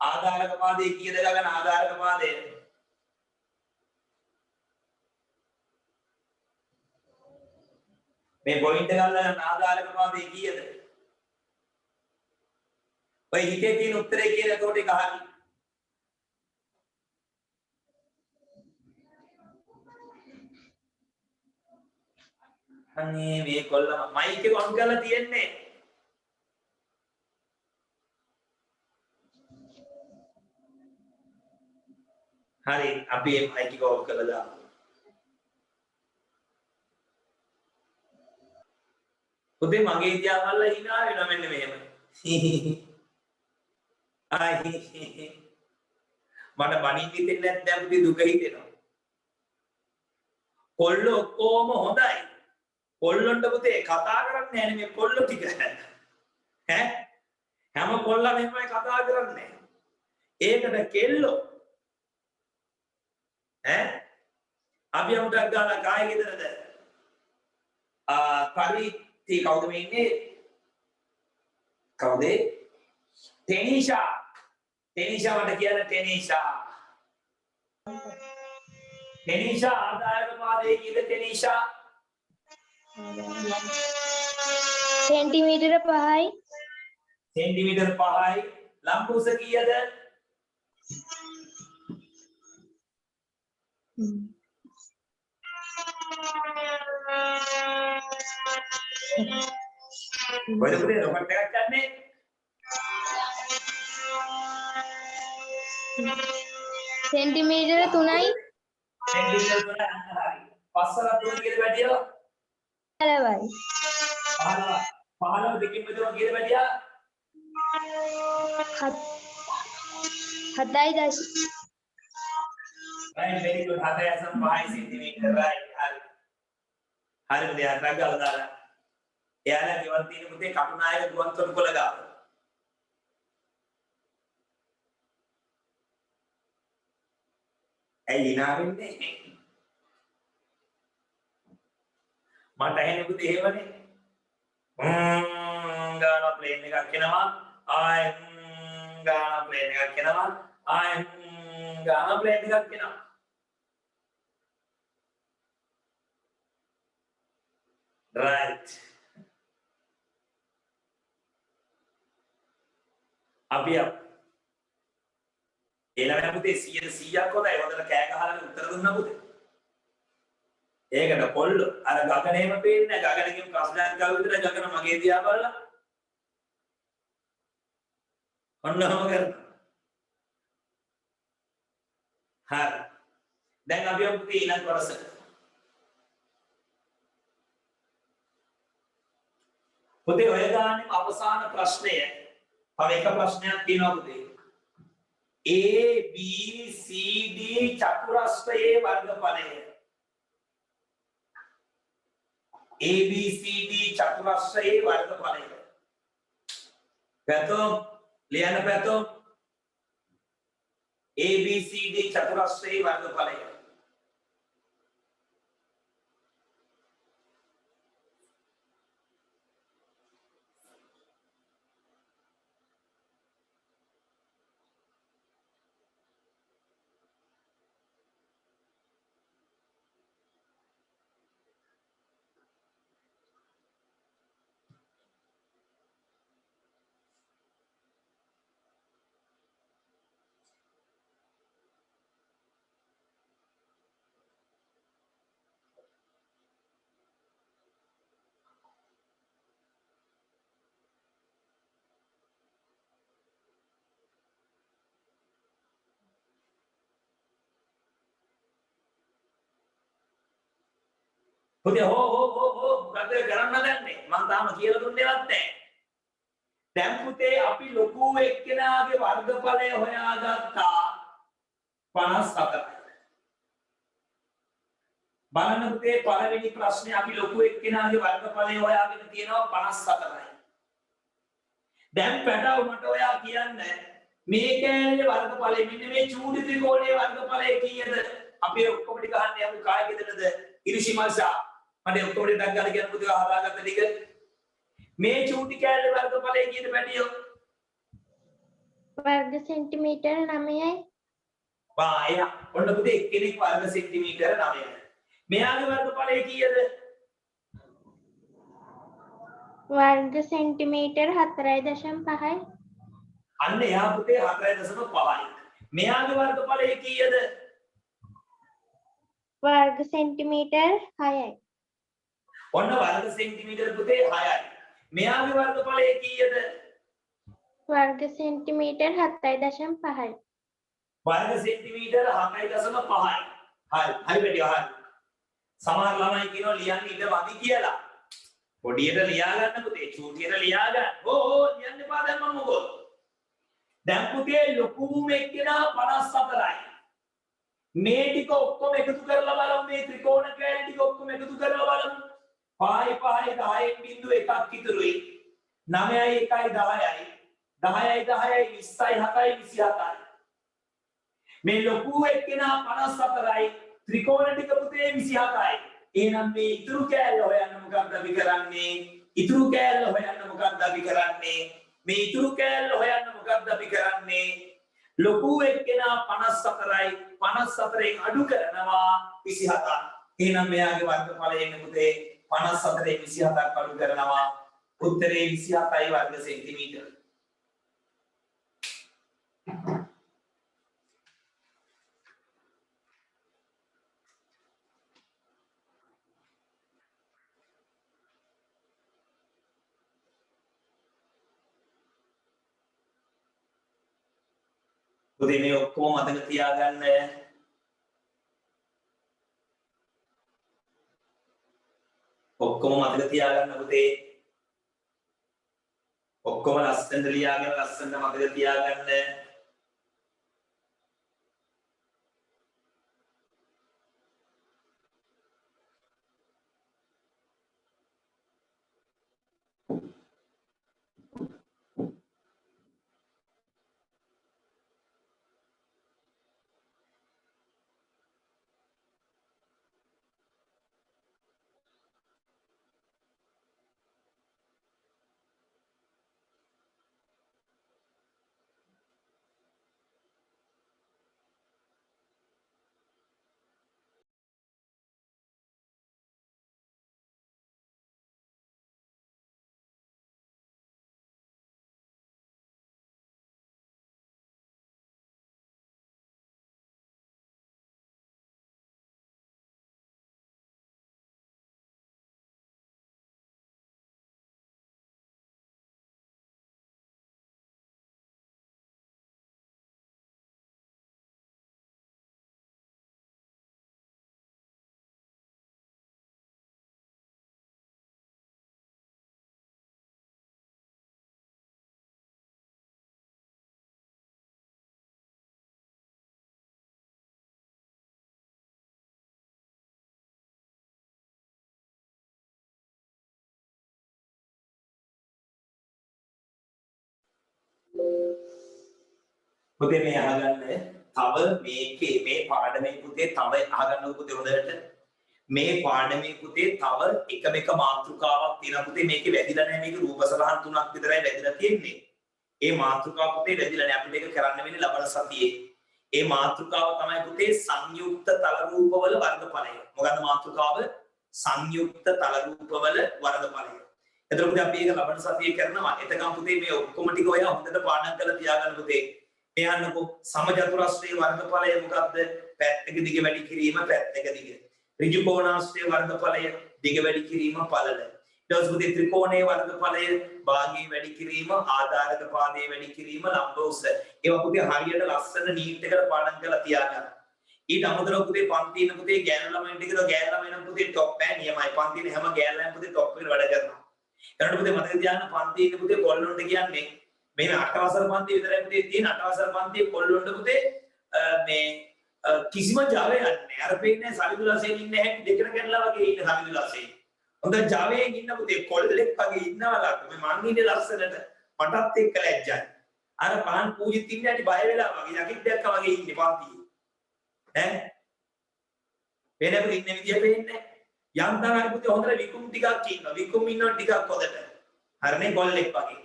ආධාරක පාදේ කීයද ගගන ආධාරක පාදේ? මේ පොයින්ට් එක ගන්න ආධාරක පාදේ කීයද? ඔය හිතේ තියෙන උත්තරේ කියන කොට එක හරි. අනේ මේ කොල්ලම මයික් එක ඔන් කරලා තියෙන්නේ. හරි අපි මේ මයික් එක ඔෆ් කරලා දාමු. පුතේ මගේ දිහා බලලා hina වෙනවා මෙන්න මෙහෙම. ආයි මට බණින් හිතෙන්නේ නැත්නම් පුතේ දුක හිතෙනවා. කොල්ල ඔක්කොම හොඳයි. කොල්ලොන්ට පුතේ කතා කරන්නේ නැහැ මේ කොල්ල ටික. ඈ හැම කොල්ලම එහෙමයි කතා කරන්නේ. ඒකට කෙල්ලෝ ඈ අපි අමුඩක් ගාලා කායි ගෙදරද? පරිත්‍ති කවුද මේ ඉන්නේ? කවුද? ටෙනිෂා. ටෙනිෂා මට කියන්න ටෙනිෂා. ටෙනිෂා ආදායක පාදේ කීයද ටෙනිෂා? සෙන්ටිමීටර 5යි. සෙන්ටිමීටර 5යි. ලම්බ උස කීයද? කොහෙද පුතේ රොකට් එකක් ගන්නේ? සෙන්ටිමීටර 3යි. සෙන්ටිමීටර 3යි හරි. පස්සල 3 කීයද වැඩියෝ? 15යි. 15 දෙකකින් බෙදුවා කීයද වැඩියා? 7යි. right very good 7.5 cm right හරි. හරි පුතේ අරන් ගාලා දාලා. එයාලා ගෙවල් තියෙන පුතේ කටුනායක ගුවන් තොටුපොළ ගාව. ඇයි hina වෙන්නේ? මට ඇහෙන්නේ පුතේ එහෙමනේ. ගාන ප්ලේන් එකක් එනවා. ආය ගාන ප්ලේන් එකක් එනවා. ආය ගාන ප්ලේන් එකක් එනවා. right අපි එළවෙන පුතේ 100ක් හොඳයි. හොඳට කෑ ගහලා උත්තර දුන්නා පුතේ. ඒකට කොල්ල අර ගගනේම පේන්නේ නැහැ. ගගනකින් ප්‍රශ්නයක් ගාව විතර ගගන මගේ දිහා බලලා ඔන්නම කරනවා. හරි. දැන් අපි පුතේ ඊළඟ කොටස. පුතේ ඔය ගානේ අවසාන ප්‍රශ්නය තව එක ප්‍රශ්නයක් තියෙනවා පුතේ. A B C D චතුරස්‍රයේ වර්ගඵලය. A B C D චතුරස්‍රයේ වර්ගඵලය. පැතොම් ලියන්න පැතොම්. A B C D චතුරස්‍රයේ වර්ගඵලය. පුතේ හෝ මොකද කරන්න හදන්නේ? මම තාම කියලා දුන්නේවත් නැහැ. දැන් පුතේ අපි ලොකු එක්කෙනාගේ වර්ගඵලය හොයාගත්තා 54යි. බලන්න පුතේ පළවෙනි ප්‍රශ්නේ අපි ලොකු එක්කෙනාගේ වර්ගඵලය හොයාගෙන තියෙනවා 54යි. දැන් පැටව මට ඔයා කියන්න මේ කෑල්ලේ වර්ගඵලය මෙන්න මේ චූටි ත්‍රිකෝණයේ වර්ගඵලය කීයද? අපි ඔක්කොම ටික අහන්න යමු කායේ ගෙදරද? ඉරිසිමල්සා මට ඔක්කොම ටික ගන්න කියන පුතේ අහදාගත්ත ටික මේ චූටි කෑල්ලේ වර්ගඵලය කීයද පැටියෝ? වර්ග සෙන්ටිමීටර 9යි. වාය ඔන්න පුතේ එක්කෙනෙක් වර්ග සෙන්ටිමීටර 9යි. මෙයාගේ වර්ගඵලය කීයද? වර්ග සෙන්ටිමීටර 4.5යි. අන්න එයා පුතේ 4.5යි. මෙයාගේ වර්ගඵලය කීයද? වර්ග සෙන්ටිමීටර 6යි. ඔන්න වර්ග සෙන්ටිමීටර පුතේ 6යි. මෙයාගේ වර්ගඵලය කීයද? වර්ග සෙන්ටිමීටර 7.5යි. වර්ග සෙන්ටිමීටර 7.5යි. හරි පැටියෝ හරි. සමහර ළමයි කියනවා ලියන්න ඉඳ මදි කියලා. පොඩියට ලියා ගන්න පුතේ චූටියට ලියා ගන්න. ලියන්න එපා දැන් මම මොකෝ. දැන් පුතේ ලොකුම එක්කෙනා 54යි. මේ ටික ඔක්කොම එකතු කරලා බලමු මේ ත්‍රිකෝණ කෑලි ටික ඔක්කොම එකතු කරලා බලමු. 5 5 10 බිංදුව එකක් ඉතුරුයි. 9යි 1යි 10යි. 10යි 10යි 20යි 7යි 27යි. මේ ලොකු එක්කෙනා 54යි. ත්‍රිකෝණ ටික පුතේ 27යි. එහෙනම් මේ ඉතුරු කෑල්ල හොයන්න මොකක්ද අපි කරන්නේ? ඉතුරු කෑල්ල හොයන්න මොකක්ද අපි කරන්නේ? මේ ඉතුරු කෑල්ල හොයන්න මොකක්ද අපි කරන්නේ? ලොකු එක්කෙනා 54යි 54න් අඩු කරනවා 27ක්. එහෙනම් මෙයාගේ වර්ගඵලය එන්නේ පුතේ 54න් 27ක් අඩු කරනවා. උත්තරේ 27යි වර්ග සෙන්ටිමීටර. පුතේ මේ ඔක්කොම මතක තියාගන්න. ඔක්කොම මතක තියාගන්න පුතේ. ඔක්කොම ලස්සනට ලියාගෙන ලස්සනට මතක තියාගන්න. පුතේ මේ අහගන්න තව මේකේ මේ පාඩමේ පුතේ තව අහගන්න පුතේ හොඳට මේ පාඩමේ පුතේ තව එක මාතෘකාවක් තියෙනවා පුතේ මේකේ වැදිලා නැහැ මේක රූප සලහන් තුනක් විතරයි වැදිලා තියෙන්නේ. ඒ මාතෘකාව පුතේ වැදිලා නැහැ අපිට ඒක කරන්න වෙන්නේ ලබන සතියේ. ඒ මාතෘකාව තමයි පුතේ සංයුක්ත තල රූපවල වර්ගඵලය. මොකද්ද මාතෘකාව? සංයුක්ත තල රූපවල වර්ගඵලය. එතකොට පුතේ අපි ඒක ලබන සතියේ කරනවා. එතකම් පුතේ මේ ඔක්කොම ටික ඔය හොඳට පාඩම් කරලා තියාගන්න පුතේ. එයන්නකෝ සමචතුරස්‍රයේ වර්ගඵලය මොකද්ද? පැත්තක දිග වැඩි කිරීම පැත්තක දිග. ඍජු කෝණාශ්‍රයේ වර්ගඵලය දිග වැඩි කිරීම පළල. ඊට පස්සේ පුතේ ත්‍රිකෝණයේ වර්ගඵලය භාගයේ වැඩි කිරීම ආධාරක පාදයේ වැඩි කිරීම ලම්බ උස. ඒවා පුතේ හරියට ලස්සන නීට් එකට පාඩම් කරලා තියාගන්න. ඊට අමතරව පුතේ පන්ති ඉන්න පුතේ ගෑනු ළමයින්ට කියලා ගෑනු ළමයින් පුතේ টොප් නෑ නියමයි. පන්ති ඉන්න හැම ගෑනු ළමයින් පුතේ টොප් එකට වැඩ කරනවා. ඊට පුතේ මතක තියාගන්න පන්ති ඉන්න පුතේ කොල්ලොන්ට කියන්නේ මේ 8 වසර පන්ති විතරයි පුතේ තියෙන 8 වසර පන්තියේ කොල්ලොන්ට පුතේ මේ කිසිම ජාවේ නැහැ. අර පේන්නේ සමිඳුලාසෙන් ඉන්නේ හැටි දෙකට කැඩලා වගේ ඉන්න සමිඳුලාසෙන්. හොඳ ජාවයෙන් ඉන්න පුතේ කොල්ලෙක් වගේ ඉන්නවලා මේ මං ඉන්නේ ලස්සනට මටත් එක්ක ලැජ්ජයි. අර පහන් පූජිත් ඉන්නේ ඇටි බය වෙලා වගේ යකිත් දැක්කා වගේ ඉන්නේ පන්තියේ. ඈ වෙනම ඉන්න විදිය පේන්නේ. යන්තම් හරි පුතේ හොඳට විකුම් ටිකක් ඉන්නවා. විකුම් ඉන්නවා ටිකක් හොඳට. හරිනේ කොල්ලෙක් වගේ.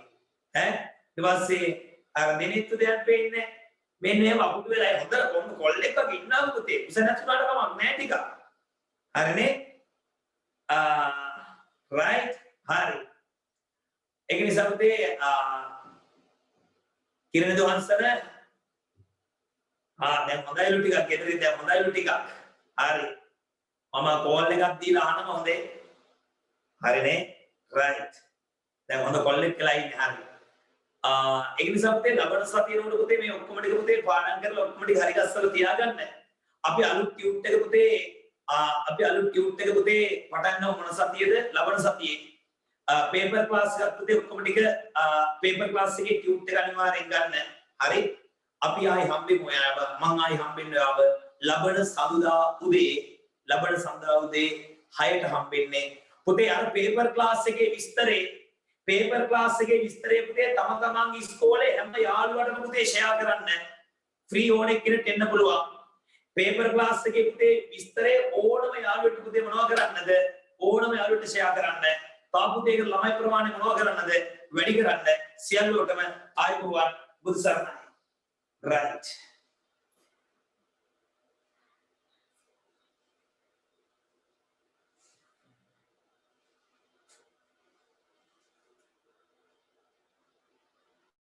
ඈ ඊට පස්සේ අර දෙනිත්තු දෙයක් පේන්නේ. මෙන්න මේ වපුටු වෙලා හොඳ කොල්ලෙක් වගේ ඉන්නවා පුතේ. උස නැතුණාට කමක් නැහැ ටිකක්. හරිනේ? right හරි. ඒක නිසා පුතේ කිරණ දුහන්සන දැන් හොඳයිලු ටිකක් ගෙදරින් දැන් හොඳයිලු ටිකක්. හරි. මම කෝල් එකක් දීලා අහනම හොඳේ. හරිනේ? right. දැන් හොඳ කොල්ලෙක් කියලා ඉන්නේ. හරි. ඒක නිසා පුතේ ලබන සතියේ නෝඩ පුතේ මේ ඔක්කොම ටික පුතේ පාඩම් කරලා ඔක්කොම ටික හරි ගස්සලා තියාගන්න. අපි අලුත් ටියුට් එක පුතේ පටන් ගමු මොන සතියේද? ලබන සතියේ. පේපර් ක්ලාස් එකක් පුතේ ඔක්කොම ටික පේපර් ක්ලාස් එකේ ටියුට් එක අනිවාර්යෙන් ගන්න. හරි? අපි ආයි හම්බෙමු ඔයාව. මං ආයි හම්බෙන්න ඔයාව ලබන සඳුදා උදේ 6ට හම්බෙන්නේ. පුතේ අර පේපර් ක්ලාස් එකේ විස්තරේ පුතේ තමන්ගේ ඉස්කෝලේ හැම යාළුවටම පුතේ ෂෙයා කරන්න. ෆ්‍රී ඕනෙක් කෙනෙක් එන්න පුළුවන්. පේපර් ක්ලාස් එකේ පුතේ විස්තරේ ඕනම යාළුවෙකුට පුතේ මොනවද කරන්නද? ඕනම යාළුවෙකුට ෂෙයා කරන්න. තා පුතේ ඒක ළමයි ප්‍රමාණය මොනවද කරන්නද? වැඩි කරන්න. සියල්ලටම ආයුබෝවන් බුදු සරණයි. right